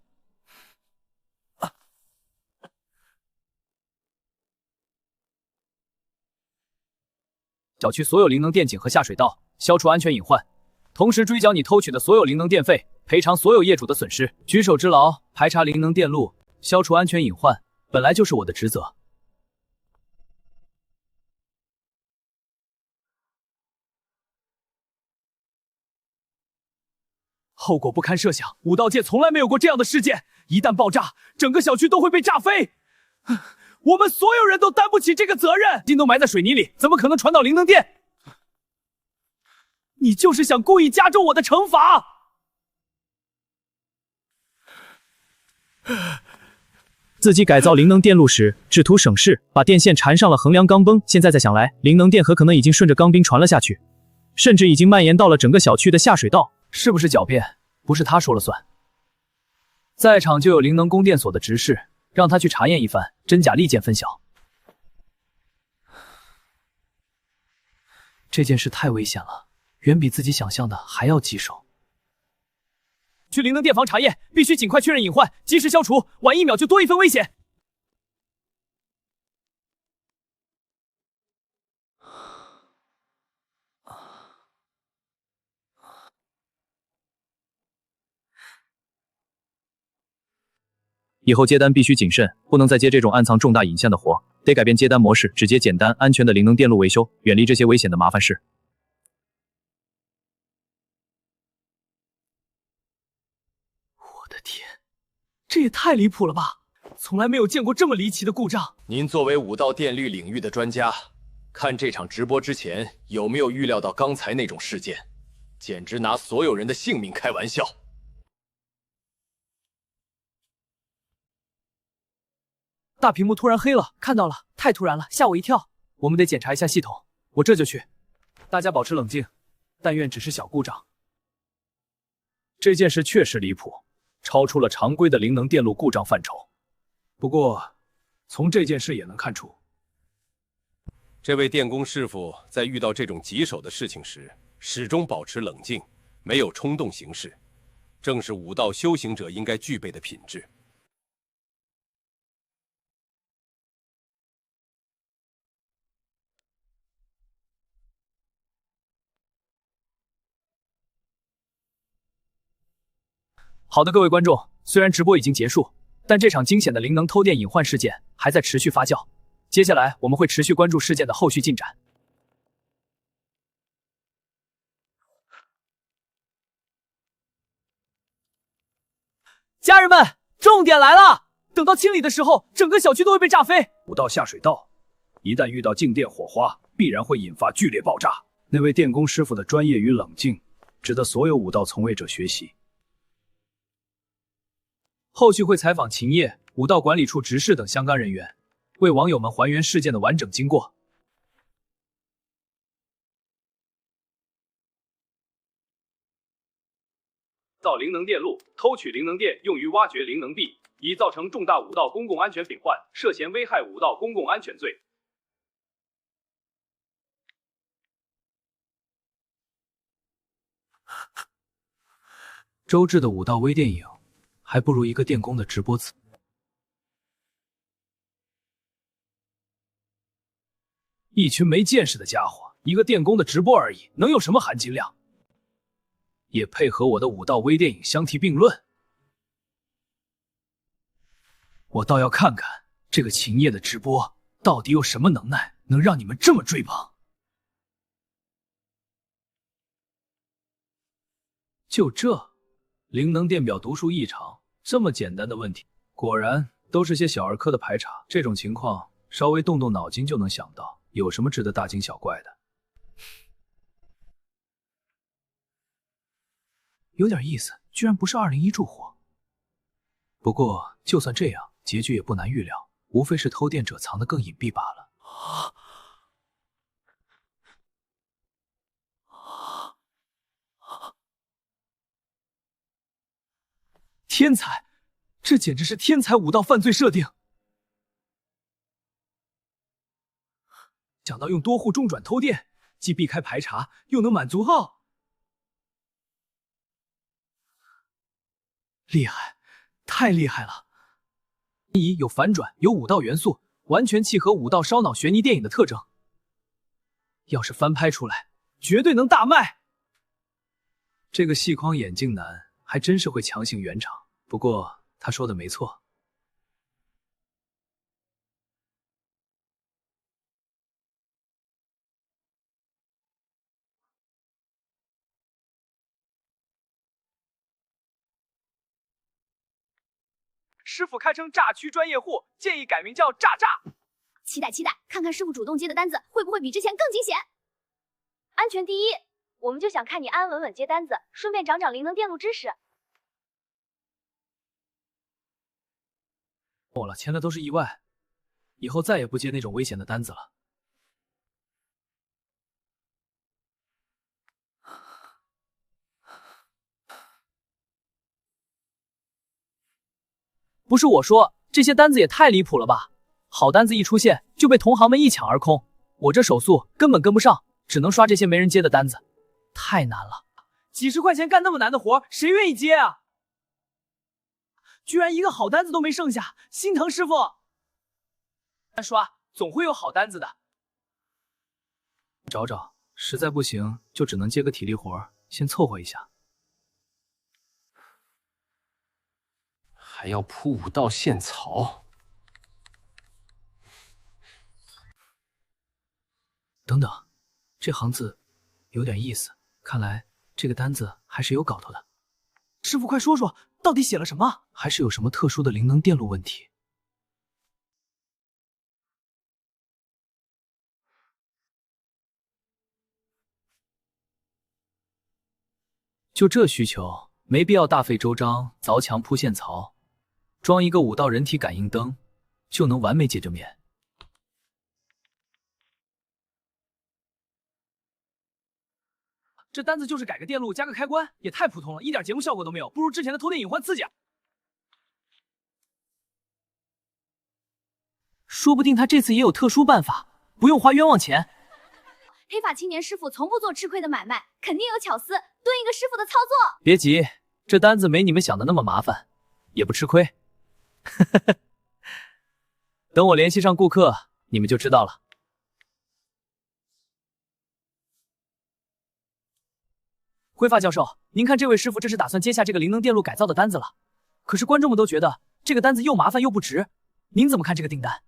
小区所有灵能电井和下水道，消除安全隐患，同时追缴你偷取的所有灵能电费，赔偿所有业主的损失。举手之劳，排查灵能电路，消除安全隐患，本来就是我的职责。后果不堪设想，武道界从来没有过这样的事件，一旦爆炸，整个小区都会被炸飞。我们所有人都担不起这个责任。金都埋在水泥里，怎么可能传导灵能电？你就是想故意加重我的惩罚。自己改造灵能电路时，只图省事，把电线缠上了横梁钢崩。现在再想来，灵能电荷可能已经顺着钢钉传了下去，甚至已经蔓延到了整个小区的下水道。是不是狡辩？不是他说了算。在场就有灵能供电所的执事，让他去查验一番，真假立见分晓。这件事太危险了，远比自己想象的还要棘手。去灵能电房查验，必须尽快确认隐患，及时消除，晚1秒就多一分危险。以后接单必须谨慎，不能再接这种暗藏重大隐线的活，得改变接单模式，只接简单安全的灵能电路维修，远离这些危险的麻烦事。我的天，这也太离谱了吧！从来没有见过这么离奇的故障。您作为武道电力领域的专家，看这场直播之前有没有预料到刚才那种事件？简直拿所有人的性命开玩笑。大屏幕突然黑了，看到了，太突然了，吓我一跳。我们得检查一下系统，我这就去。大家保持冷静，但愿只是小故障。这件事确实离谱，超出了常规的灵能电路故障范畴。不过，从这件事也能看出，这位电工师傅在遇到这种棘手的事情时，始终保持冷静，没有冲动行事，正是武道修行者应该具备的品质。好的，各位观众，虽然直播已经结束，但这场惊险的灵能偷电隐患事件还在持续发酵。接下来我们会持续关注事件的后续进展。家人们，重点来了！等到清理的时候，整个小区都会被炸飞。武道下水道一旦遇到静电火花，必然会引发剧烈爆炸。那位电工师傅的专业与冷静，值得所有武道从业者学习。后续会采访秦业、武道管理处执事等相关人员，为网友们还原事件的完整经过。造灵能电路，偷取灵能电用于挖掘灵能币，已造成重大武道公共安全隐患，涉嫌危害武道公共安全罪。周至的武道微电影，还不如一个电工的直播词。一群没见识的家伙，一个电工的直播而已，能有什么含金量？也配合我的武道微电影相提并论？我倒要看看这个秦业的直播到底有什么能耐，能让你们这么追捧。就这，灵能电表读数异常，这么简单的问题，果然都是些小儿科的排查，这种情况稍微动动脑筋就能想到，有什么值得大惊小怪的？有点意思，居然不是201住户。不过就算这样，结局也不难预料，无非是偷电者藏得更隐蔽罢了。天才，这简直是天才武道犯罪设定。想到用多户中转偷电，既避开排查，又能满足厉害，太厉害了！有反转，有武道元素，完全契合武道烧脑悬疑电影的特征。要是翻拍出来，绝对能大卖。这个细框眼镜男还真是会强行圆场。不过他说的没错。师傅堪称炸区专业户，建议改名叫炸炸。期待，看看师傅主动接的单子会不会比之前更惊险。安全第一，我们就想看你安安稳稳接单子，顺便长长灵能电路知识。错了，签的都是意外，以后再也不接那种危险的单子了。不是我说，这些单子也太离谱了吧！好单子一出现就被同行们一抢而空，我这手速根本跟不上，只能刷这些没人接的单子，太难了。几十块钱干那么难的活，谁愿意接啊？居然一个好单子都没剩下，心疼师傅。刷，总会有好单子的。找找，实在不行就只能接个体力活，先凑合一下。还要铺武道线草。等等，这行字有点意思，看来这个单子还是有搞头的。师傅，快说说，到底写了什么？还是有什么特殊的灵能电路问题？就这需求，没必要大费周章凿墙铺线槽，装一个武道人体感应灯就能完美解决面。这单子就是改个电路加个开关，也太普通了，一点节目效果都没有，不如之前的偷电隐患刺激。说不定他这次也有特殊办法，不用花冤枉钱。黑发青年师傅从不做吃亏的买卖，肯定有巧思，蹲一个师傅的操作。别急，这单子没你们想的那么麻烦，也不吃亏。等我联系上顾客，你们就知道了。辉发教授，您看这位师傅这是打算接下这个灵能电路改造的单子了，可是观众们都觉得这个单子又麻烦又不值，您怎么看这个订单？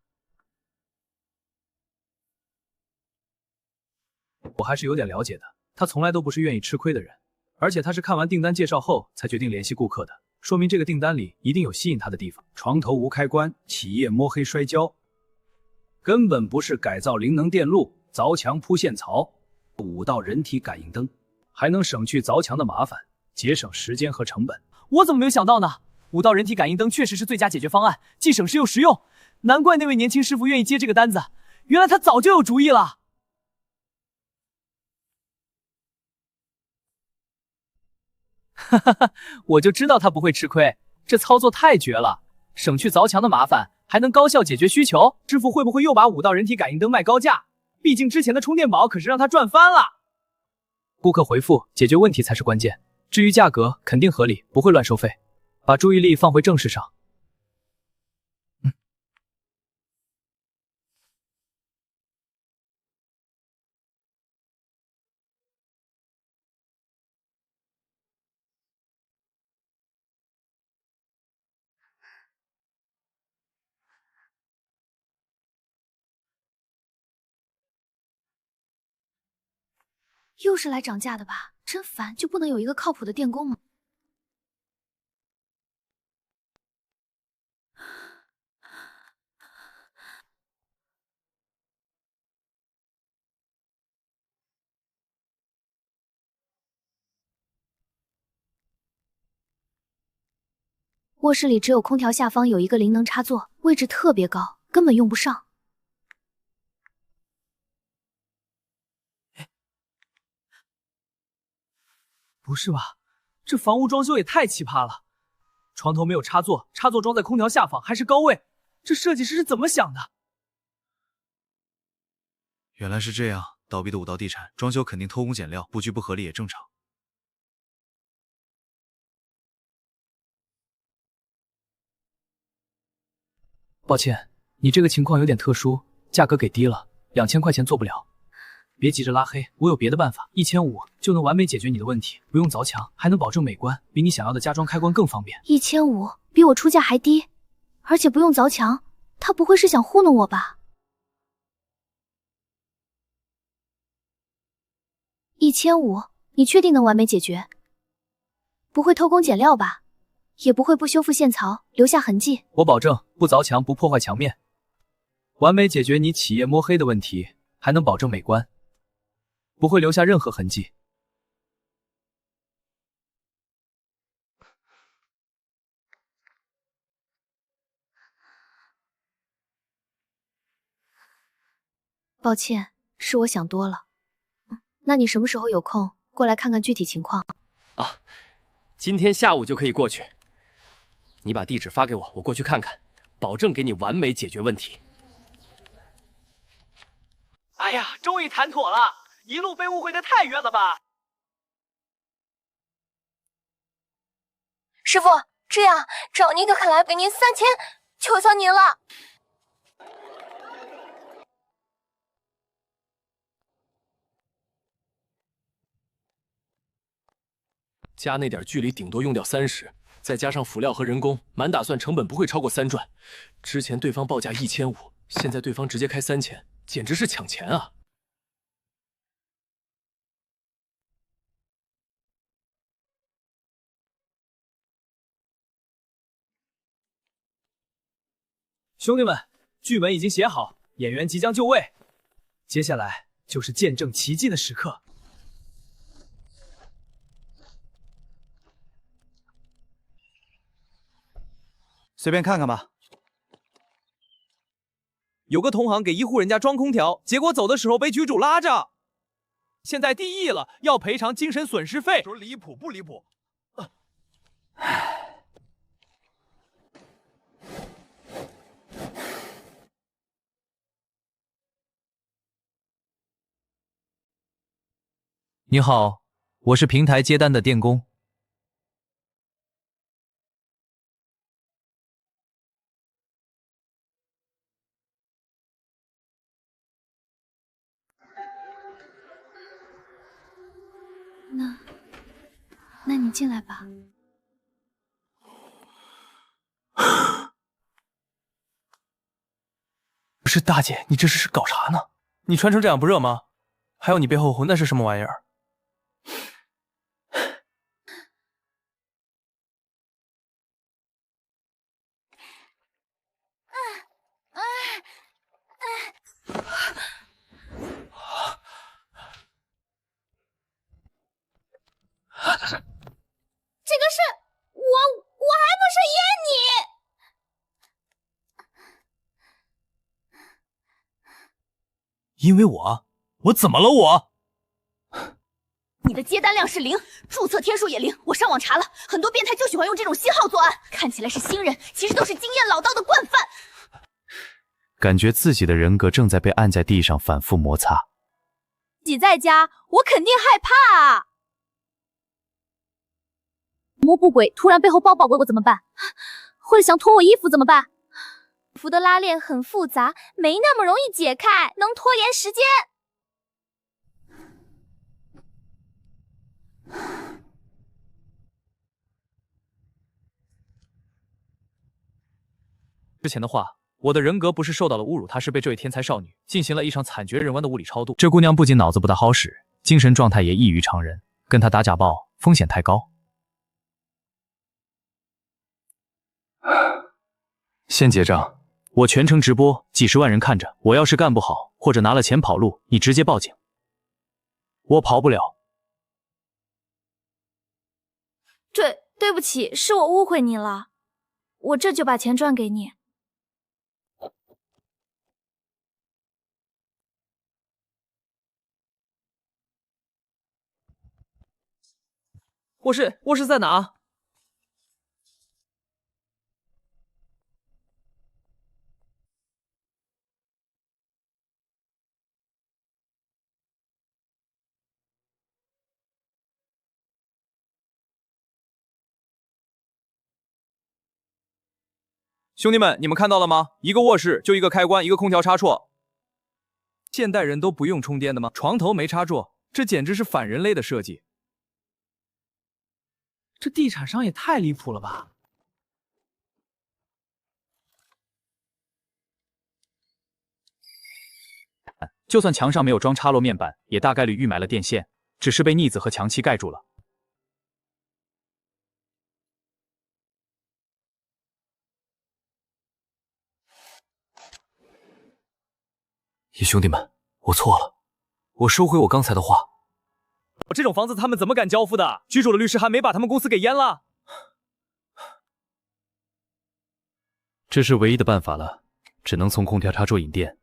我还是有点了解的，他从来都不是愿意吃亏的人，而且他是看完订单介绍后才决定联系顾客的，说明这个订单里一定有吸引他的地方。床头无开关，企业摸黑摔跤，根本不是改造灵能电路、凿墙铺线槽、武道人体感应灯，还能省去凿墙的麻烦，节省时间和成本。我怎么没有想到呢？武道人体感应灯确实是最佳解决方案，既省事又实用，难怪那位年轻师傅愿意接这个单子，原来他早就有主意了。哈哈哈，我就知道他不会吃亏，这操作太绝了，省去凿墙的麻烦，还能高效解决需求。师傅会不会又把武道人体感应灯卖高价？毕竟之前的充电宝可是让他赚翻了。顾客回复，解决问题才是关键，至于价格肯定合理，不会乱收费。把注意力放回正事上。又是来涨价的吧？真烦，就不能有一个靠谱的电工吗？卧室里只有空调下方有一个灵能插座，位置特别高，根本用不上。不是吧？这房屋装修也太奇葩了！床头没有插座，插座装在空调下方，还是高位，这设计师是怎么想的？原来是这样，倒闭的武道地产装修肯定偷工减料，布局不合理也正常。抱歉，你这个情况有点特殊，价格给低了，2000块钱做不了。别急着拉黑，我有别的办法，1500就能完美解决你的问题，不用凿墙，还能保证美观，比你想要的家装开关更方便。1500比我出价还低，而且不用凿墙，他不会是想糊弄我吧？1500，你确定能完美解决？不会偷工减料吧？也不会不修复线槽，留下痕迹？我保证，不凿墙，不破坏墙面，完美解决你企业摸黑的问题，还能保证美观，不会留下任何痕迹。抱歉，是我想多了。那你什么时候有空过来看看具体情况？啊，今天下午就可以过去。你把地址发给我，我过去看看，保证给你完美解决问题。哎呀，终于谈妥了！一路被误会的太冤了吧？师傅，这样找尼可肯来给您3000，求求您了。加那点距离顶多用掉30，再加上辅料和人工，满打算成本不会超过3转。之前对方报价1500，现在对方直接开3000，简直是抢钱啊！兄弟们，剧本已经写好，演员即将就位，接下来就是见证奇迹的时刻。随便看看吧。有个同行给一户人家装空调，结果走的时候被局主拉着，现在地议了，要赔偿精神损失费。说离谱不离谱？你好，我是平台接单的电工。那你进来吧。不是大姐，你这是搞啥呢？你穿成这样不热吗？还有你背后那是什么玩意儿？这个是我还不是因为我怎么了我？你的接单量是0，注册天数也0。我上网查了，很多变态就喜欢用这种新号作案，看起来是新人，其实都是经验老道的惯犯。感觉自己的人格正在被按在地上反复摩擦。自己在家，我肯定害怕啊！摸不轨，突然背后抱抱我怎么办？或者想脱我衣服怎么办？服的拉链很复杂，没那么容易解开，能拖延时间。之前的话，我的人格不是受到了侮辱，她是被这位天才少女进行了一场惨绝人寰的物理超度。这姑娘不仅脑子不大好使，精神状态也异于常人，跟她打假爆风险太高。先结账，我全程直播，几十万人看着，我要是干不好，或者拿了钱跑路，你直接报警。我跑不了。对不起，是我误会你了。我这就把钱转给你。卧室在哪？兄弟们，你们看到了吗？一个卧室就一个开关，一个空调插座。现代人都不用充电的吗？床头没插座，这简直是反人类的设计。这地产商也太离谱了吧！就算墙上没有装插落面板，也大概率预埋了电线，只是被腻子和墙漆盖住了。兄弟们，我错了，我收回我刚才的话。这种房子他们怎么敢交付的？居主的律师还没把他们公司给淹了。这是唯一的办法了，只能从空调插座引电。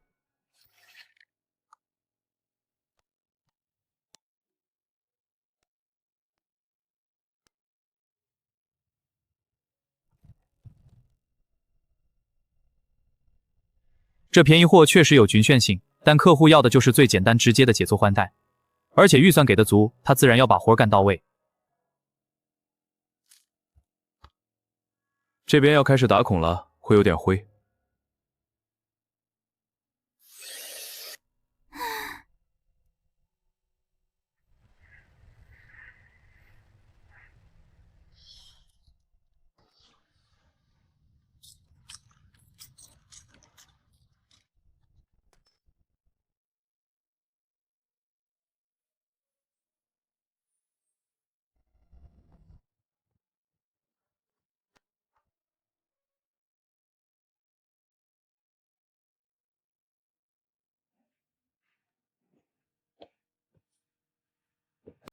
这便宜货确实有局限性，但客户要的就是最简单直接的解错换代，而且预算给的足，他自然要把活干到位。这边要开始打孔了，会有点灰。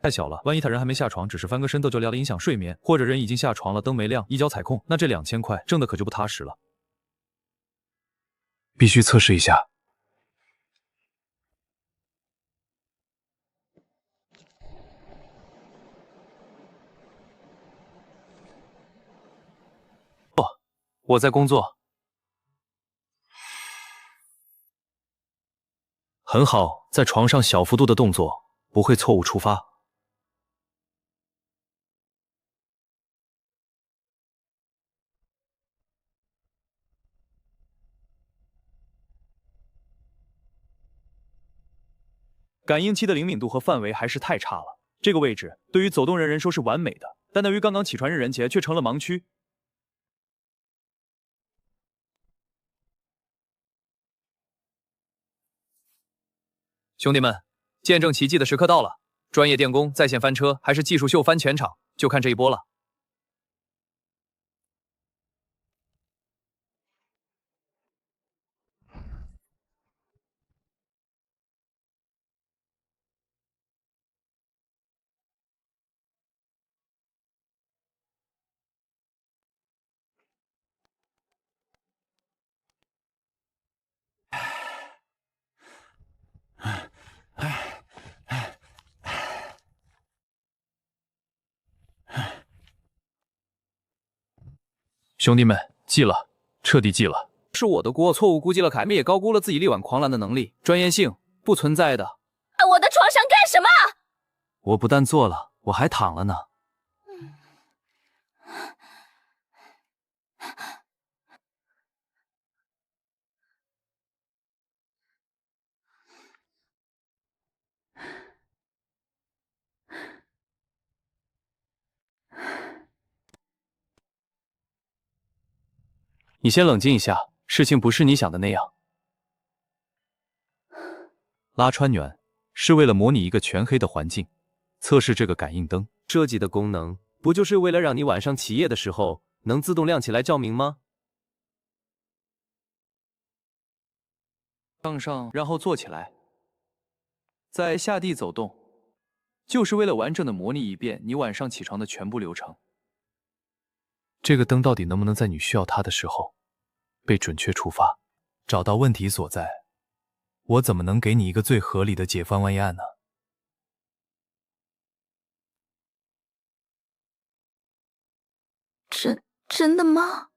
太小了，万一他人还没下床，只是翻个身斗就聊了影响睡眠，或者人已经下床了，灯没亮，一脚踩空，那这2000块挣的可就不踏实了。必须测试一下。我在工作。很好，在床上小幅度的动作，不会错误触发。感应器的灵敏度和范围还是太差了，这个位置对于走动人说是完美的，但对于刚刚起床人前却成了盲区。兄弟们，见证奇迹的时刻到了！专业电工在线翻车，还是技术秀翻全场，就看这一波了。兄弟们，记了，彻底记了。是我的锅，错误估计了凯妹，也高估了自己力挽狂澜的能力，专业性不存在的。我的床上干什么？我不但坐了，我还躺了呢。你先冷静一下，事情不是你想的那样。拉穿暖是为了模拟一个全黑的环境，测试这个感应灯设计的功能，不就是为了让你晚上起夜的时候能自动亮起来照明吗？向上，然后坐起来，再下地走动，就是为了完整的模拟一遍你晚上起床的全部流程。这个灯到底能不能在你需要它的时候被准确触发，找到问题所在？我怎么能给你一个最合理的解方案呢？真的吗？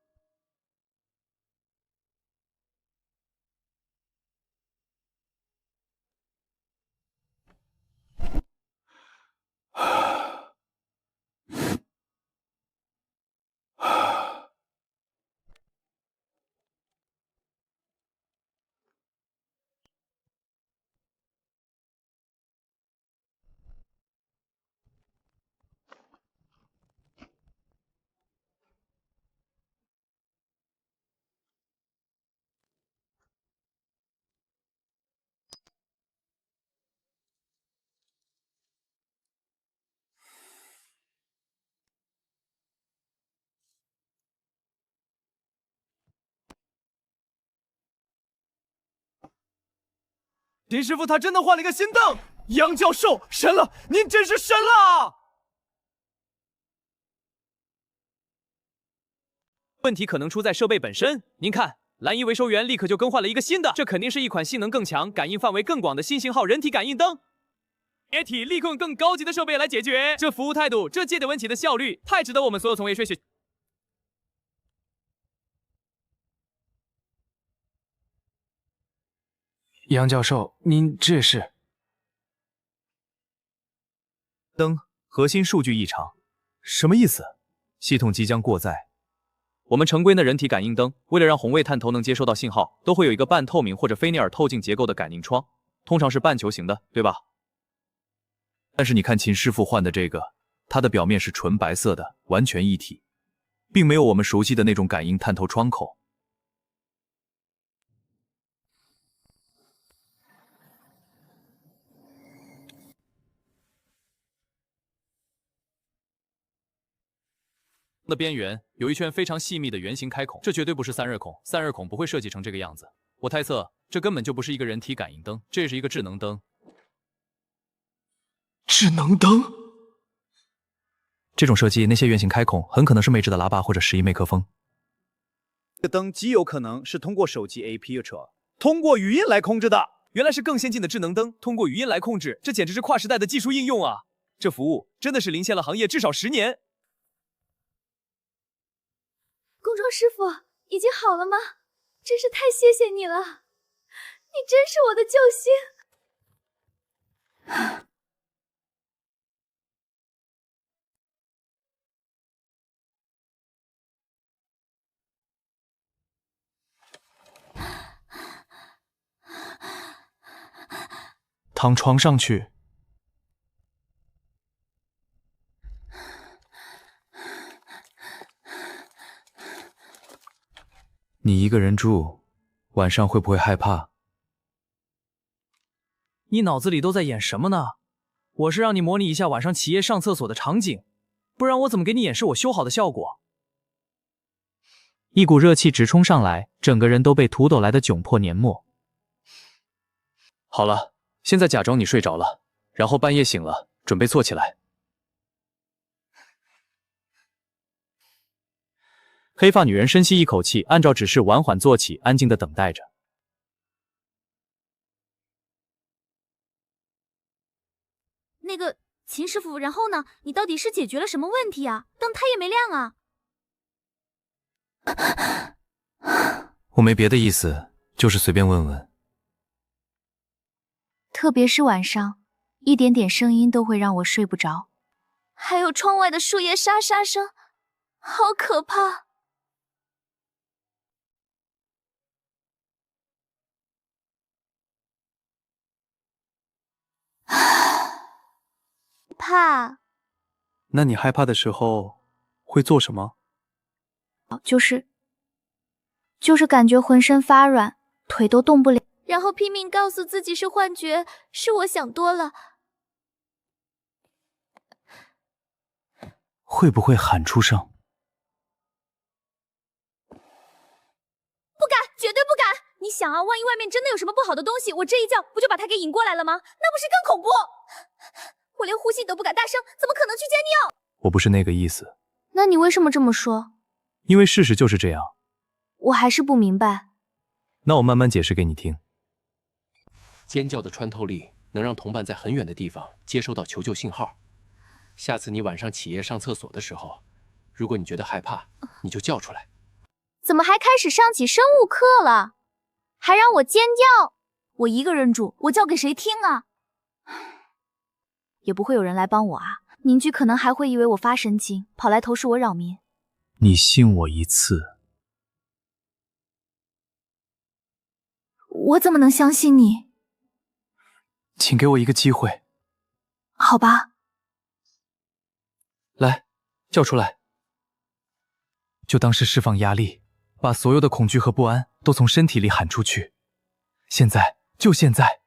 林师傅他真的换了一个新灯，杨教授神了，您真是神了！问题可能出在设备本身。您看，蓝衣维修员立刻就更换了一个新的，这肯定是一款性能更强、感应范围更广的新型号人体感应灯。也体利用更高级的设备来解决，这服务态度，这接点问题的效率，太值得我们所有从业学习。杨教授，您这是？灯核心数据异常，什么意思？系统即将过载。我们常规的人体感应灯，为了让红外探头能接收到信号，都会有一个半透明或者菲涅尔透镜结构的感应窗，通常是半球形的，对吧？但是你看秦师傅换的这个，它的表面是纯白色的，完全一体，并没有我们熟悉的那种感应探头窗口。的边缘有一圈非常细密的圆形开孔，这绝对不是散热孔，散热孔不会设计成这个样子。我猜测，这根本就不是一个人体感应灯，这是一个智能灯。智能灯？这种设计，那些圆形开孔很可能是内置的喇叭或者拾音麦克风。这个灯极有可能是通过手机 APP 通过语音来控制的。原来是更先进的智能灯，通过语音来控制，这简直是跨时代的技术应用啊！这服务真的是领先了行业至少10年。工装师傅，已经好了吗？真是太谢谢你了，你真是我的救星。躺床上去。你一个人住，晚上会不会害怕？你脑子里都在演什么呢？我是让你模拟一下晚上企业上厕所的场景，不然我怎么给你演示我修好的效果？一股热气直冲上来，整个人都被土斗来的窘迫碾没。好了，现在假装你睡着了，然后半夜醒了，准备坐起来。黑发女人深吸一口气，按照指示缓缓坐起，安静地等待着。那个秦师傅，然后呢？你到底是解决了什么问题啊？灯它也没亮啊！我没别的意思，就是随便问问。特别是晚上，一点点声音都会让我睡不着。还有窗外的树叶沙沙声，好可怕！怕。那你害怕的时候会做什么？就是感觉浑身发软，腿都动不了，然后拼命告诉自己是幻觉，是我想多了。会不会喊出声？不敢，绝对不敢！你想啊，万一外面真的有什么不好的东西，我这一叫不就把它给引过来了吗？那不是更恐怖？我连呼吸都不敢大声，怎么可能去接尿？我不是那个意思。那你为什么这么说？因为事实就是这样。我还是不明白。那我慢慢解释给你听。尖叫的穿透力能让同伴在很远的地方接收到求救信号。下次你晚上起夜上厕所的时候，如果你觉得害怕，你就叫出来。怎么还开始上起生物课了？还让我尖叫？我一个人住，我叫给谁听啊？也不会有人来帮我啊。邻居可能还会以为我发神经，跑来投诉我扰民。你信我一次。我怎么能相信你？请给我一个机会。好吧。来，叫出来。就当是释放压力，把所有的恐惧和不安都从身体里喊出去。现在，就现在。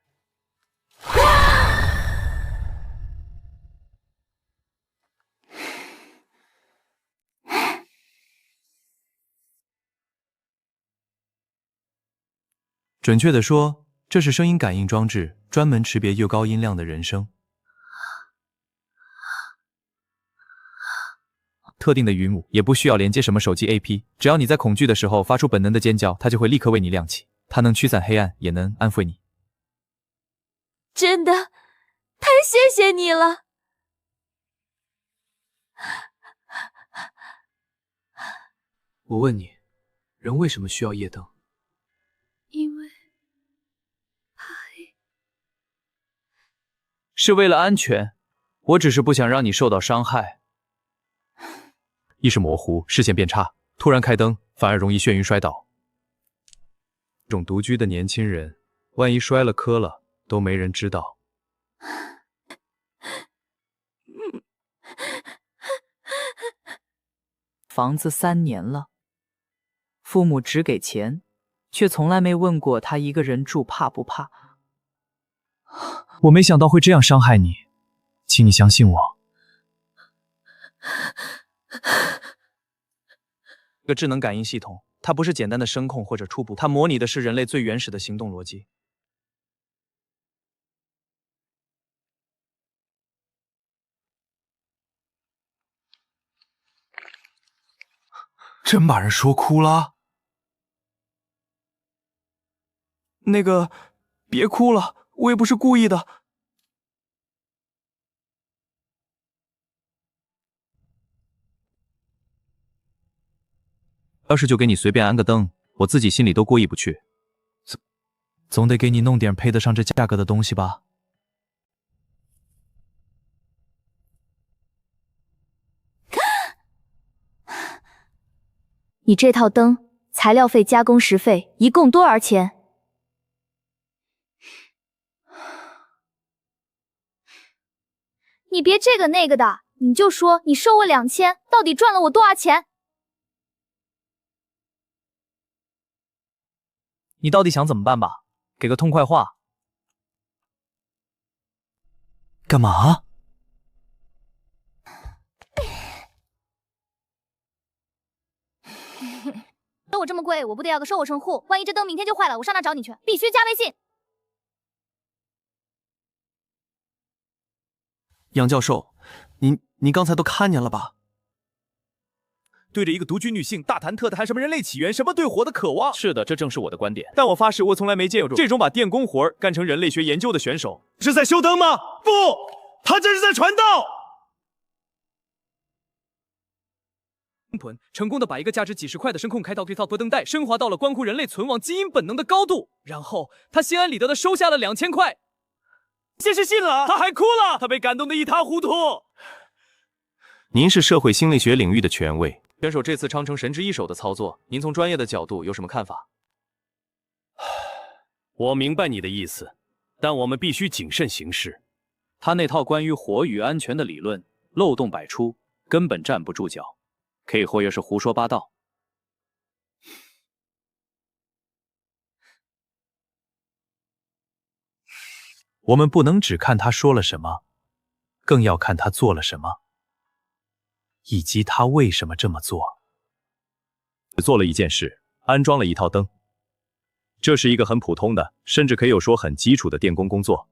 准确地说，这是声音感应装置，专门识别又高音量的人声。特定的语母也不需要连接什么手机 AP， 只要你在恐惧的时候发出本能的尖叫，它就会立刻为你亮起。它能驱散黑暗，也能安慰你。真的，太谢谢你了。我问你，人为什么需要夜灯？因为是为了安全，我只是不想让你受到伤害。意识模糊，视线变差，突然开灯反而容易眩晕摔倒。这种独居的年轻人，万一摔了磕了，都没人知道。房子3年了，父母只给钱，却从来没问过他一个人住怕不怕。我没想到会这样伤害你，请你相信我。这个智能感应系统，它不是简单的声控或者初步，它模拟的是人类最原始的行动逻辑。真把人说哭了？那个，别哭了，我也不是故意的。要是就给你随便安个灯，我自己心里都过意不去。总得给你弄点配得上这价格的东西吧。你这套灯，材料费、加工时费一共多少钱？你别这个那个的，你就说你收我2000，到底赚了我多少钱？你到底想怎么办吧？给个痛快话。干嘛？收我这么贵，我不得要个收我称呼？万一这灯明天就坏了，我上哪找你去？必须加微信。杨教授，您刚才都看见了吧？对着一个独居女性大谈特谈什么人类起源，什么对火的渴望。是的，这正是我的观点。但我发誓，我从来没见过这种把电工活干成人类学研究的选手。是在修灯吗？不，他这是在传道。成功的把一个价值几十块的声控开到这套多灯带升华到了关乎人类存亡基因本能的高度，然后他心安理得的收下了2000块。谢谢信了，他还哭了，他被感动得一塌糊涂。您是社会心理学领域的权威，选手这次昌成神之一手的操作，您从专业的角度有什么看法？我明白你的意思，但我们必须谨慎行事。他那套关于火与安全的理论漏洞百出，根本站不住脚，可以或者是胡说八道。我们不能只看他说了什么，更要看他做了什么，以及他为什么这么做。只做了一件事，安装了一套灯。这是一个很普通的，甚至可以说很基础的电工工作。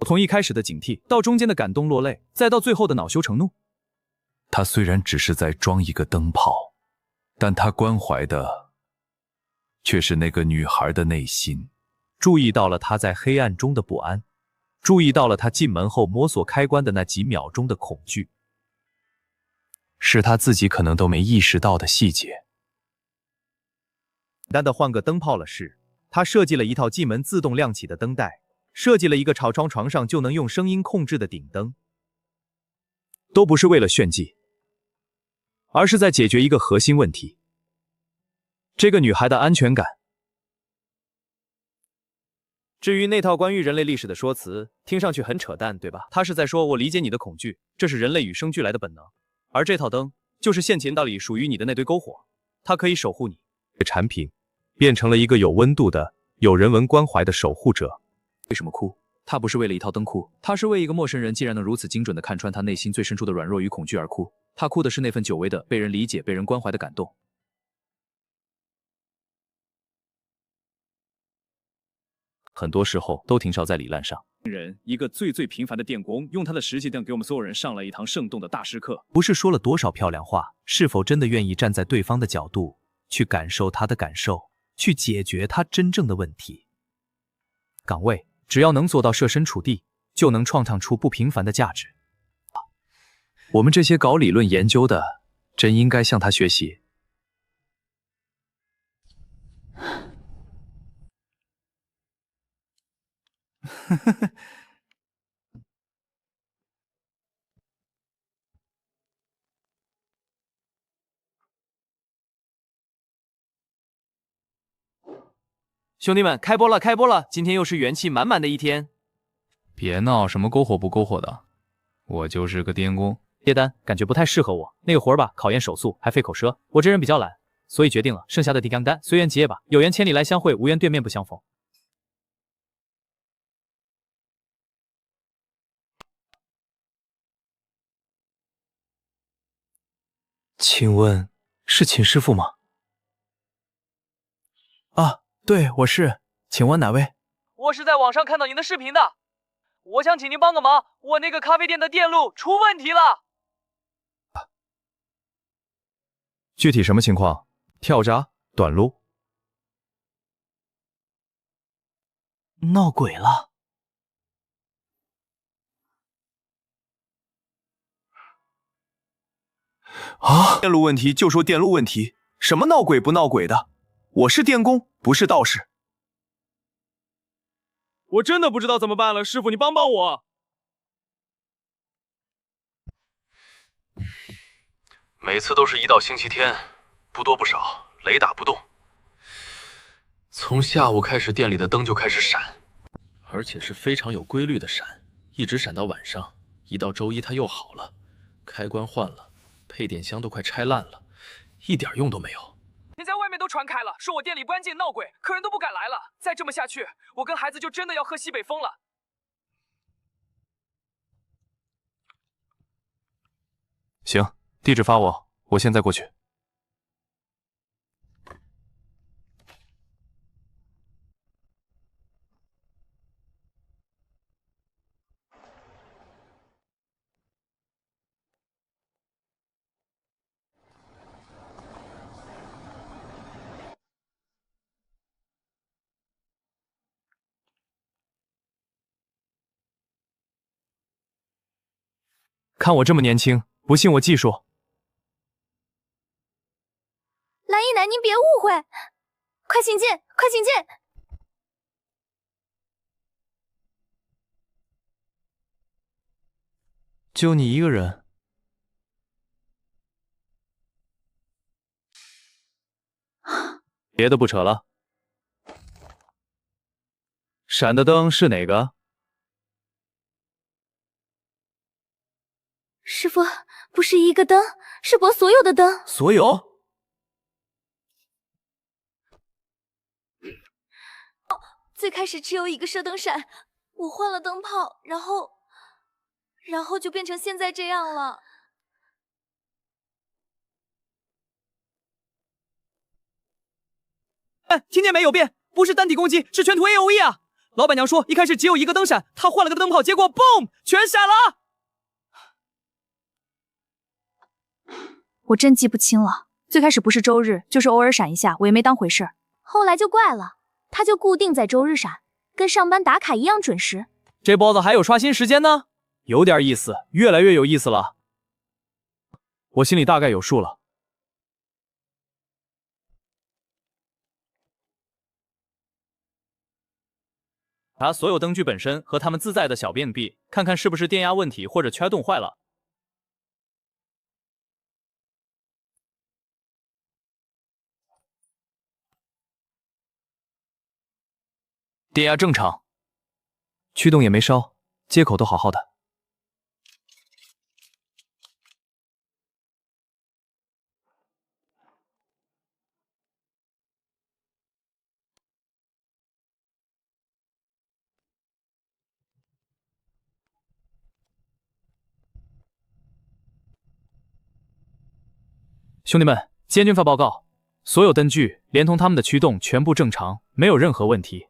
从一开始的警惕，到中间的感动落泪，再到最后的恼羞成怒。他虽然只是在装一个灯泡，但他关怀的却是那个女孩的内心。注意到了她在黑暗中的不安，注意到了她进门后摸索开关的那几秒钟的恐惧，是他自己可能都没意识到的细节。简单的换个灯泡了事，他设计了一套进门自动亮起的灯带，设计了一个朝窗床上就能用声音控制的顶灯，都不是为了炫技，而是在解决一个核心问题：这个女孩的安全感。至于那套关于人类历史的说辞，听上去很扯淡，对吧？他是在说我理解你的恐惧，这是人类与生俱来的本能。而这套灯就是现前道里属于你的那堆篝火，它可以守护你。产品变成了一个有温度的、有人文关怀的守护者。为什么哭？他不是为了一套灯哭，他是为一个陌生人竟然能如此精准地看穿他内心最深处的软弱与恐惧而哭。他哭的是那份久违的被人理解、被人关怀的感动。很多时候都停少在理烂上。人一个最平凡的电工，用他的实际灯给我们所有人上了一堂生动的大师课。不是说了多少漂亮话，是否真的愿意站在对方的角度去感受他的感受，去解决他真正的问题？岗位只要能做到设身处地，就能创造出不平凡的价值。我们这些搞理论研究的，真应该向他学习。兄弟们，开播了，开播了！今天又是元气满满的一天。别闹，什么篝火不篝火的，我就是个电工。接单感觉不太适合我，那个活儿吧，考验手速，还费口舌。我这人比较懒，所以决定了，剩下的提纲单随缘结吧，有缘千里来相会，无缘对面不相逢。请问是秦师傅吗？啊，对，我是，请问哪位？我是在网上看到您的视频的，我想请您帮个忙，我那个咖啡店的电路出问题了。具体什么情况？跳闸、短路？闹鬼了！啊！电路问题就说电路问题，什么闹鬼不闹鬼的？我是电工，不是道士。我真的不知道怎么办了，师傅，你帮帮我。每次都是一到星期天，不多不少，雷打不动。从下午开始，店里的灯就开始闪，而且是非常有规律的闪，一直闪到晚上。一到周一，它又好了，开关换了，配电箱都快拆烂了，一点用都没有。你在外面都传开了，说我店里不安静闹鬼，客人都不敢来了。再这么下去，我跟孩子就真的要喝西北风了。行，地址发我，我现在过去。看我这么年轻，不信我技术。蓝一男，您别误会，快请进，快请进。就你一个人？别的不扯了，闪的灯是哪个？师傅，不是一个灯，是博所有的灯。所有？最开始只有一个射灯闪，我换了灯泡，然后就变成现在这样了。哎，听见没有变？不是单体攻击，是全图 AOE 啊！老板娘说一开始只有一个灯闪，她换了个灯泡，结果嘣，全闪了。我真记不清了。最开始不是周日，就是偶尔闪一下，我也没当回事儿。后来就怪了，他就固定在周日闪，跟上班打卡一样准时。这包子还有刷新时间呢，有点意思，越来越有意思了。我心里大概有数了。查所有灯具本身和它们自带的小便壁，看看是不是电压问题或者圈动坏了。电压正常，驱动也没烧，接口都好好的。兄弟们，监军发报告，所有灯具连同它们的驱动全部正常，没有任何问题，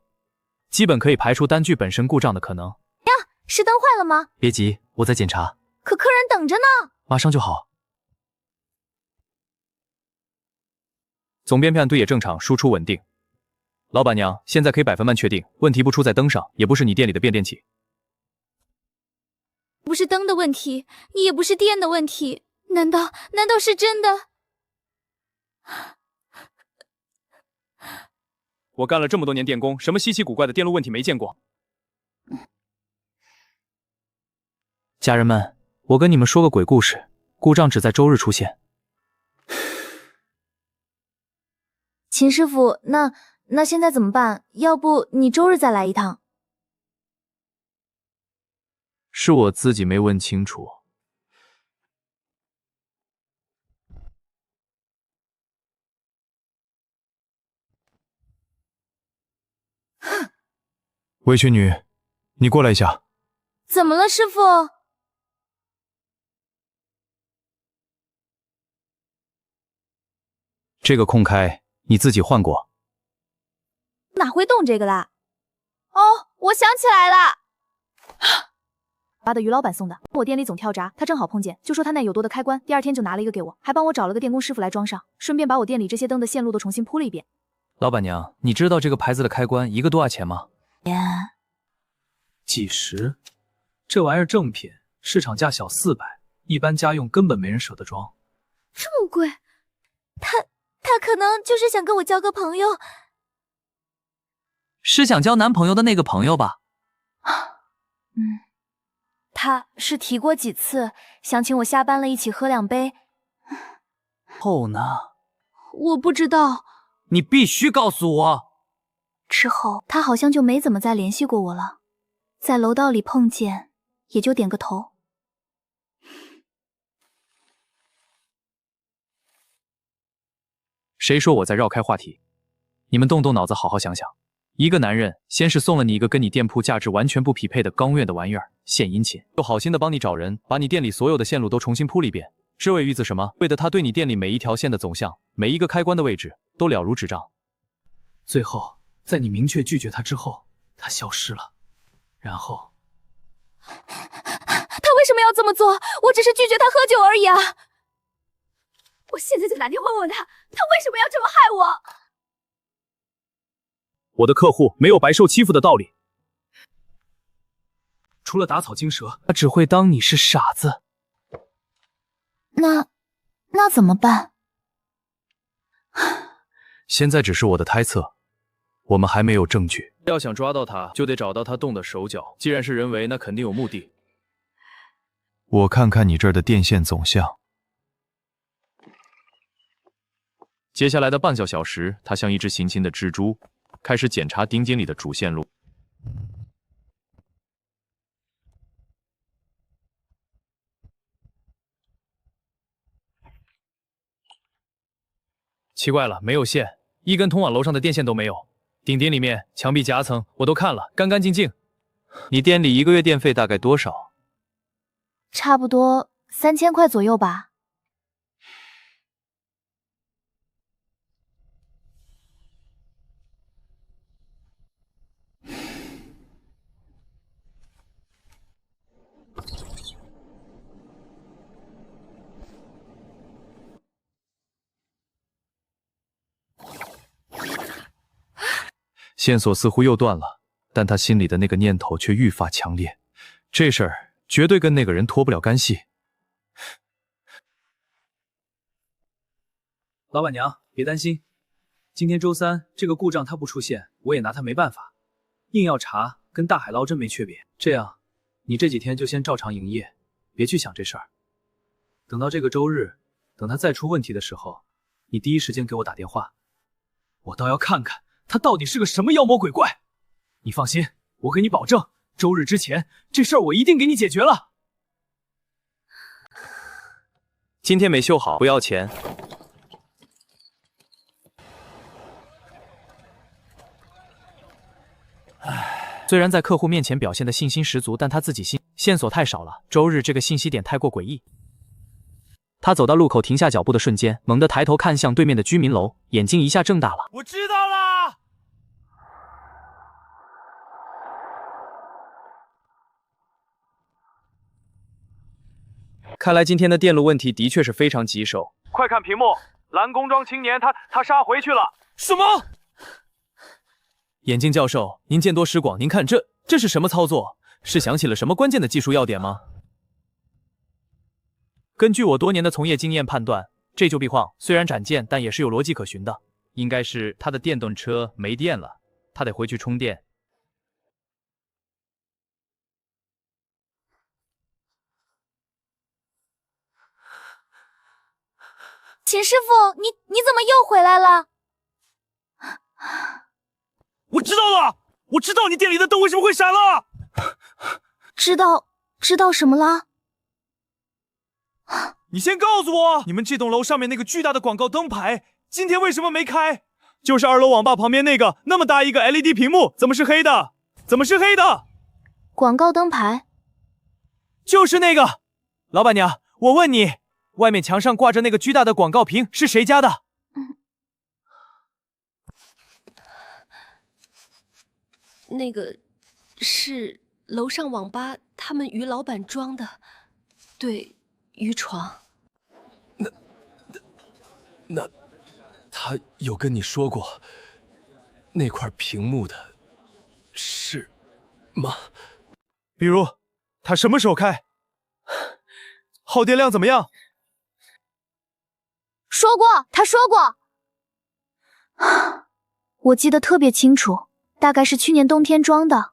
基本可以排除单据本身故障的可能。呀，是灯坏了吗？别急，我在检查。可客人等着呢。马上就好。总编判对也正常，输出稳定。老板娘，现在可以100%确定，问题不出在灯上，也不是你店里的变电器。不是灯的问题，也不是电的问题，难道是真的？我干了这么多年电工，什么稀奇古怪的电路问题没见过。家人们，我跟你们说个鬼故事，故障只在周日出现。秦师傅，那现在怎么办？要不你周日再来一趟？是我自己没问清楚。魏学女，你过来一下。怎么了，师傅？这个空开，你自己换过。哪会动这个啦？哦，我想起来了，发的于老板送的，我店里总跳闸，他正好碰见，就说他那有多的开关，第二天就拿了一个给我，还帮我找了个电工师傅来装上，顺便把我店里这些灯的线路都重新铺了一遍。老板娘，你知道这个牌子的开关一个多少钱吗？几十，这玩意儿正品，市场价小400，一般家用根本没人舍得装。这么贵？他可能就是想跟我交个朋友。是想交男朋友的那个朋友吧？他是提过几次，想请我下班了一起喝2杯。后呢？我不知道。你必须告诉我。之后他好像就没怎么再联系过我了，在楼道里碰见，也就点个头。谁说我在绕开话题？你们动动脑子，好好想想。一个男人先是送了你一个跟你店铺价值完全不匹配的钢院的玩意儿，献殷勤，又好心的帮你找人，把你店里所有的线路都重新铺了一遍。这为于子什么？为的他对你店里每一条线的走向，每一个开关的位置都了如指掌。最后，在你明确拒绝他之后，他消失了。然后，他为什么要这么做？我只是拒绝他喝酒而已啊！我现在就打电话问他，他为什么要这么害我？我的客户没有白受欺负的道理。除了打草惊蛇，他只会当你是傻子。那怎么办？现在只是我的猜测，我们还没有证据。要想抓到他，就得找到他动的手脚。既然是人为，那肯定有目的。我看看你这儿的电线总向。接下来的半小时，他像一只行禽的蜘蛛，开始检查丁经理的主线路。奇怪了，没有线，一根通往楼上的电线都没有。顶点里面、墙壁夹层我都看了，干干净净。你店里1个月电费大概多少？差不多3000块左右吧。线索似乎又断了，但他心里的那个念头却愈发强烈。这事儿绝对跟那个人脱不了干系。老板娘，别担心，今天周三这个故障他不出现，我也拿他没办法。硬要查，跟大海捞针没区别。这样，你这几天就先照常营业，别去想这事儿。等到这个周日，等他再出问题的时候，你第一时间给我打电话，我倒要看看他到底是个什么妖魔鬼怪。你放心，我给你保证，周日之前这事儿我一定给你解决了。今天没修好，不要钱。虽然在客户面前表现的信心十足，但他自己线索太少了。周日这个信息点太过诡异。他走到路口停下脚步的瞬间，猛地抬头看向对面的居民楼，眼睛一下睁大了。我知道啦！看来今天的电路问题的确是非常棘手。快看屏幕，蓝工装青年他杀回去了。什么？眼镜教授，您见多识广，您看这是什么操作？是想起了什么关键的技术要点吗？根据我多年的从业经验判断，这旧壁框虽然展件，但也是有逻辑可循的。应该是他的电动车没电了，他得回去充电。秦师傅，你怎么又回来了？我知道了，我知道你店里的灯为什么会闪了。知道什么了？你先告诉我，你们这栋楼上面那个巨大的广告灯牌今天为什么没开？就是2楼网吧旁边那个那么大一个 LED 屏幕，怎么是黑的？怎么是黑的？广告灯牌？就是那个。老板娘，我问你，外面墙上挂着那个巨大的广告屏是谁家的？那个是楼上网吧他们于老板装的，对，于床。那他有跟你说过那块屏幕的事吗？比如他什么时候开？耗电量怎么样？说过，他说过。我记得特别清楚，大概是去年冬天装的。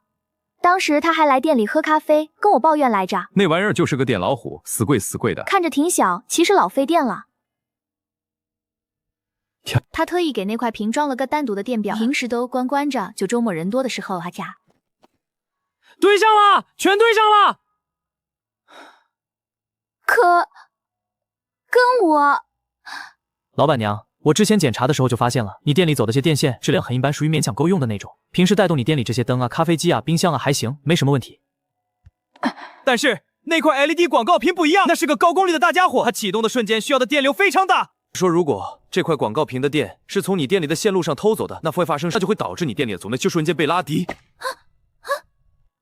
当时他还来店里喝咖啡，跟我抱怨来着。那玩意儿就是个电老虎，死贵的。看着挺小，其实老费电了。他特意给那块屏装了个单独的电表，平时都关着，就周末人多的时候加。对上了，全对上了。可跟我……老板娘，我之前检查的时候就发现了，你店里走的些电线质量很一般，属于勉强够用的那种。平时带动你店里这些灯啊、咖啡机啊、冰箱啊还行，没什么问题。但是那块 LED 广告屏不一样，那是个高功率的大家伙，它启动的瞬间需要的电流非常大。说如果这块广告屏的电是从你店里的线路上偷走的，那会发生，那就会导致你店里的总内就瞬间被拉低。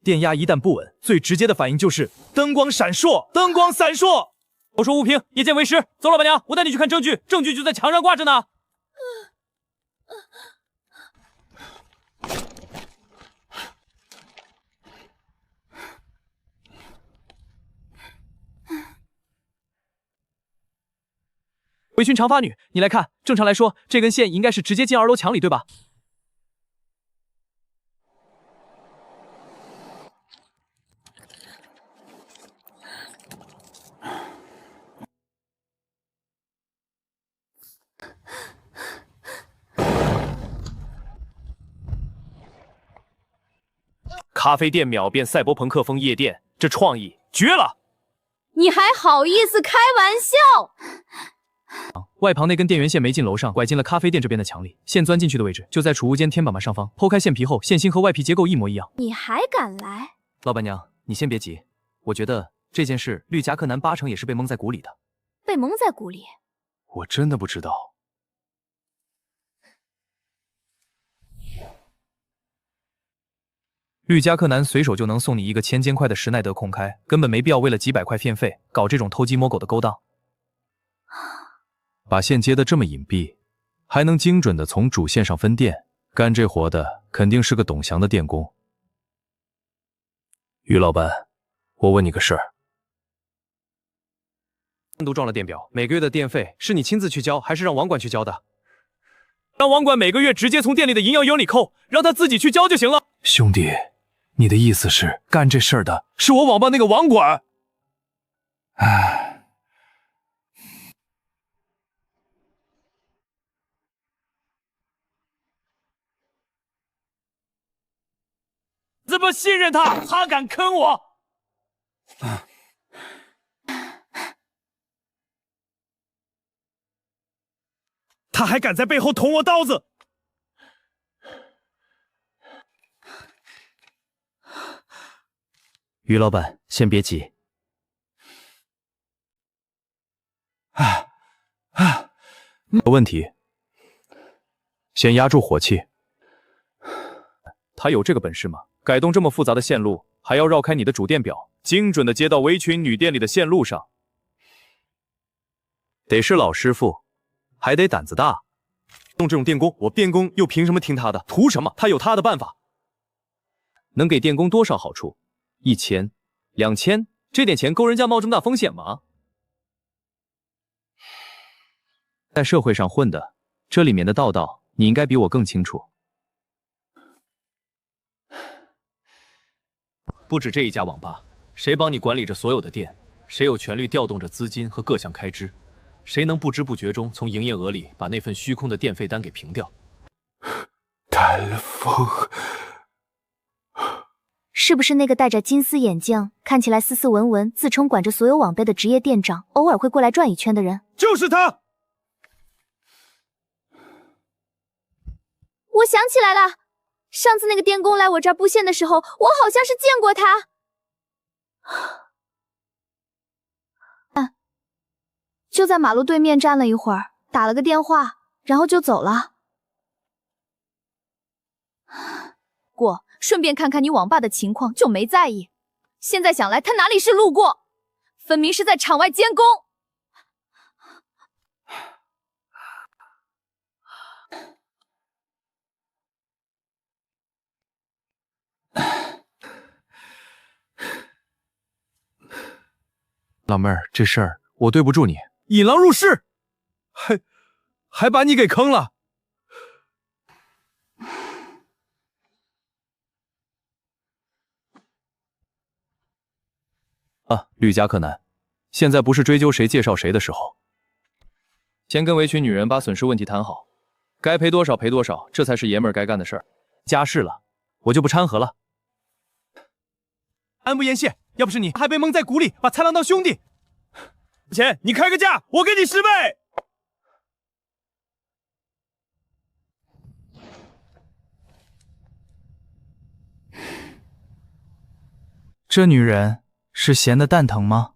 电压一旦不稳，最直接的反应就是灯光闪烁，灯光闪烁。我说无凭，眼见为实。走，老板娘，我带你去看证据，证据就在墙上挂着呢。围裙长发女，你来看，正常来说，这根线应该是直接进2楼墙里，对吧？咖啡店秒变赛博朋克风夜店，这创意绝了！你还好意思开玩笑？外旁那根电源线没进楼上，拐进了咖啡店这边的墙里，线钻进去的位置就在储物间天花板上方。剖开线皮后，线芯和外皮结构一模一样。你还敢来？老板娘，你先别急，我觉得这件事绿夹克男8成也是被蒙在鼓里的。被蒙在鼓里？我真的不知道。绿夹克男随手就能送你一个1000间块的施耐德控开，根本没必要为了几百块电费搞这种偷鸡摸狗的勾当。把线接得这么隐蔽，还能精准的从主线上分电，干这活的肯定是个懂行的电工。于老板，我问你个事儿。单独装了电表，每个月的电费是你亲自去交，还是让网管去交的？让网管每个月直接从店里的营业额里扣，让他自己去交就行了。兄弟，你的意思是干这事儿的是我网吧那个网管？唉，怎么信任他？他敢坑我！他还敢在背后捅我刀子！于老板，先别急。有问题，先压住火气。他有这个本事吗？改动这么复杂的线路，还要绕开你的主电表，精准的接到围裙女店里的线路上，得是老师傅，还得胆子大。用这种电工，我电工又凭什么听他的？图什么？他有他的办法。能给电工多少好处？1000、2000，这点钱够人家冒这么大风险吗？在社会上混的，这里面的道，你应该比我更清楚。不止这一家网吧，谁帮你管理着所有的店，谁有权利调动着资金和各项开支，谁能不知不觉中从营业额里把那份虚空的电费单给平掉？丹凤，是不是那个戴着金丝眼镜，看起来斯斯文文，自称管着所有网呗的职业店长，偶尔会过来转一圈的人？就是他！我想起来了，上次那个电工来我这儿布线的时候，我好像是见过他。就在马路对面站了一会儿，打了个电话，然后就走了。过，顺便看看你网吧的情况，就没在意。现在想来，他哪里是路过，分明是在场外监工。老妹儿，这事儿我对不住你。引狼入室，还把你给坑了。吕家克南，现在不是追究谁介绍谁的时候，先跟围裙女人把损失问题谈好，该赔多少赔多少，这才是爷们儿该干的事儿。家事了，我就不掺和了。安不言谢，要不是你，还被蒙在鼓里，把豺狼当兄弟。钱你开个价，我给你10倍。这女人是闲的蛋疼吗？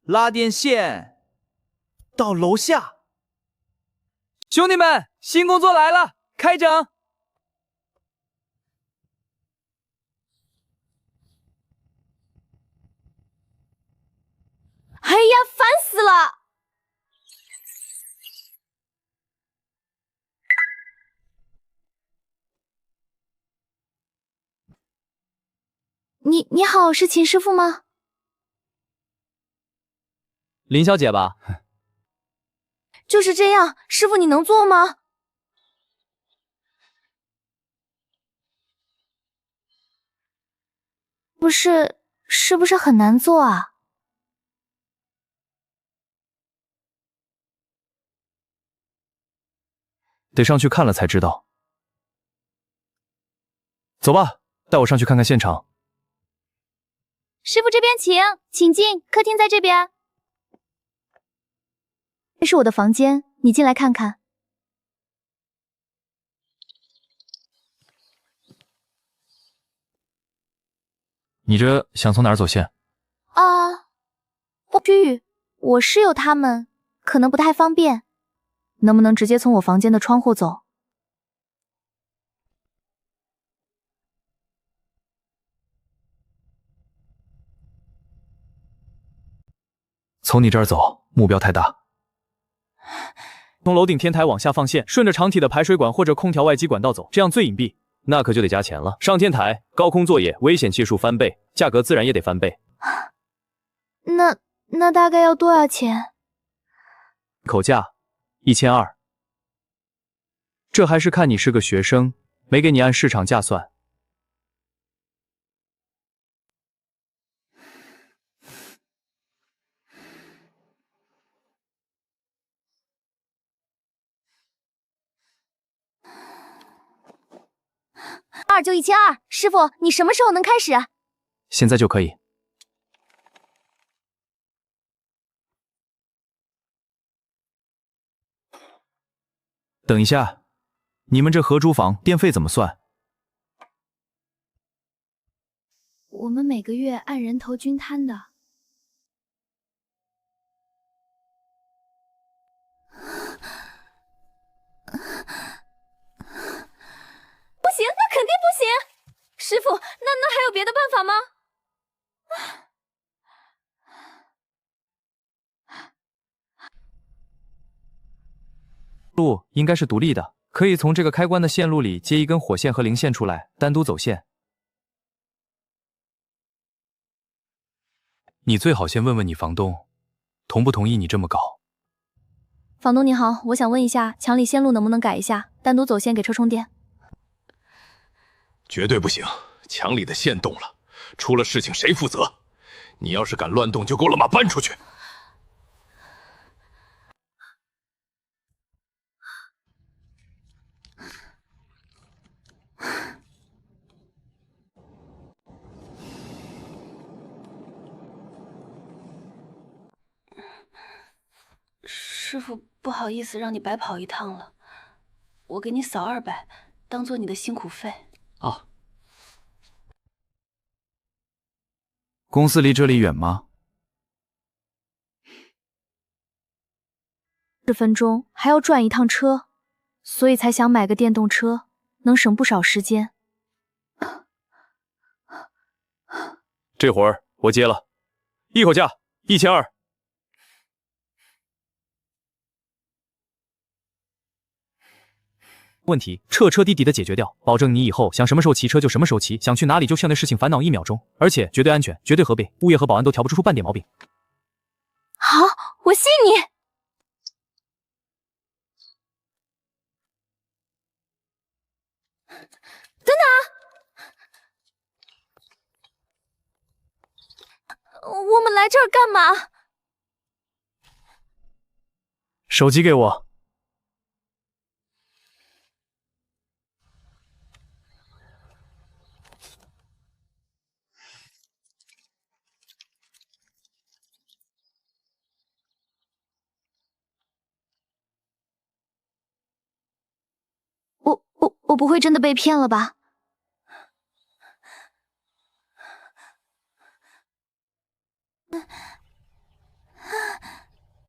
拉电线到楼下，兄弟们，新工作来了，开整！哎呀，烦死了！你好，是秦师傅吗？林小姐吧？就是这样，师傅你能做吗？是不是很难做啊？得上去看了才知道。走吧，带我上去看看现场。师傅这边请进，客厅在这边。这是我的房间，你进来看看。你这想从哪儿走线？区域，我室友他们可能不太方便，能不能直接从我房间的窗户走？从你这儿走，目标太大。从楼顶天台往下放线，顺着长体的排水管或者空调外机管道走，这样最隐蔽。那可就得加钱了。上天台，高空作业，危险系数翻倍，价格自然也得翻倍。那大概要多少钱？口价1200。这还是看你是个学生，没给你按市场价算。2就1200，师傅，你什么时候能开始？现在就可以。等一下，你们这合租房电费怎么算？我们每个月按人头均摊的。不行，那肯定不行。师傅，那还有别的办法吗？路应该是独立的，可以从这个开关的线路里接一根火线和零线出来，单独走线。你最好先问问你房东，同不同意你这么搞。房东你好，我想问一下，墙里线路能不能改一下，单独走线给车充电？绝对不行，墙里的线动了，出了事情谁负责？你要是敢乱动，就给我立马搬出去！师傅，不好意思让你白跑一趟了，我给你扫200，当做你的辛苦费。啊。公司离这里远吗？10分钟，还要转一趟车，所以才想买个电动车，能省不少时间。这会儿我接了，一口价1200。问题彻彻底底的解决掉，保证你以后想什么时候骑车就什么时候骑，想去哪里就向那事情烦恼1秒钟，而且绝对安全，绝对核备，物业和保安都调不出半点毛病。好，我信你。等等啊！我们来这儿干嘛？手机给我。我不会真的被骗了吧？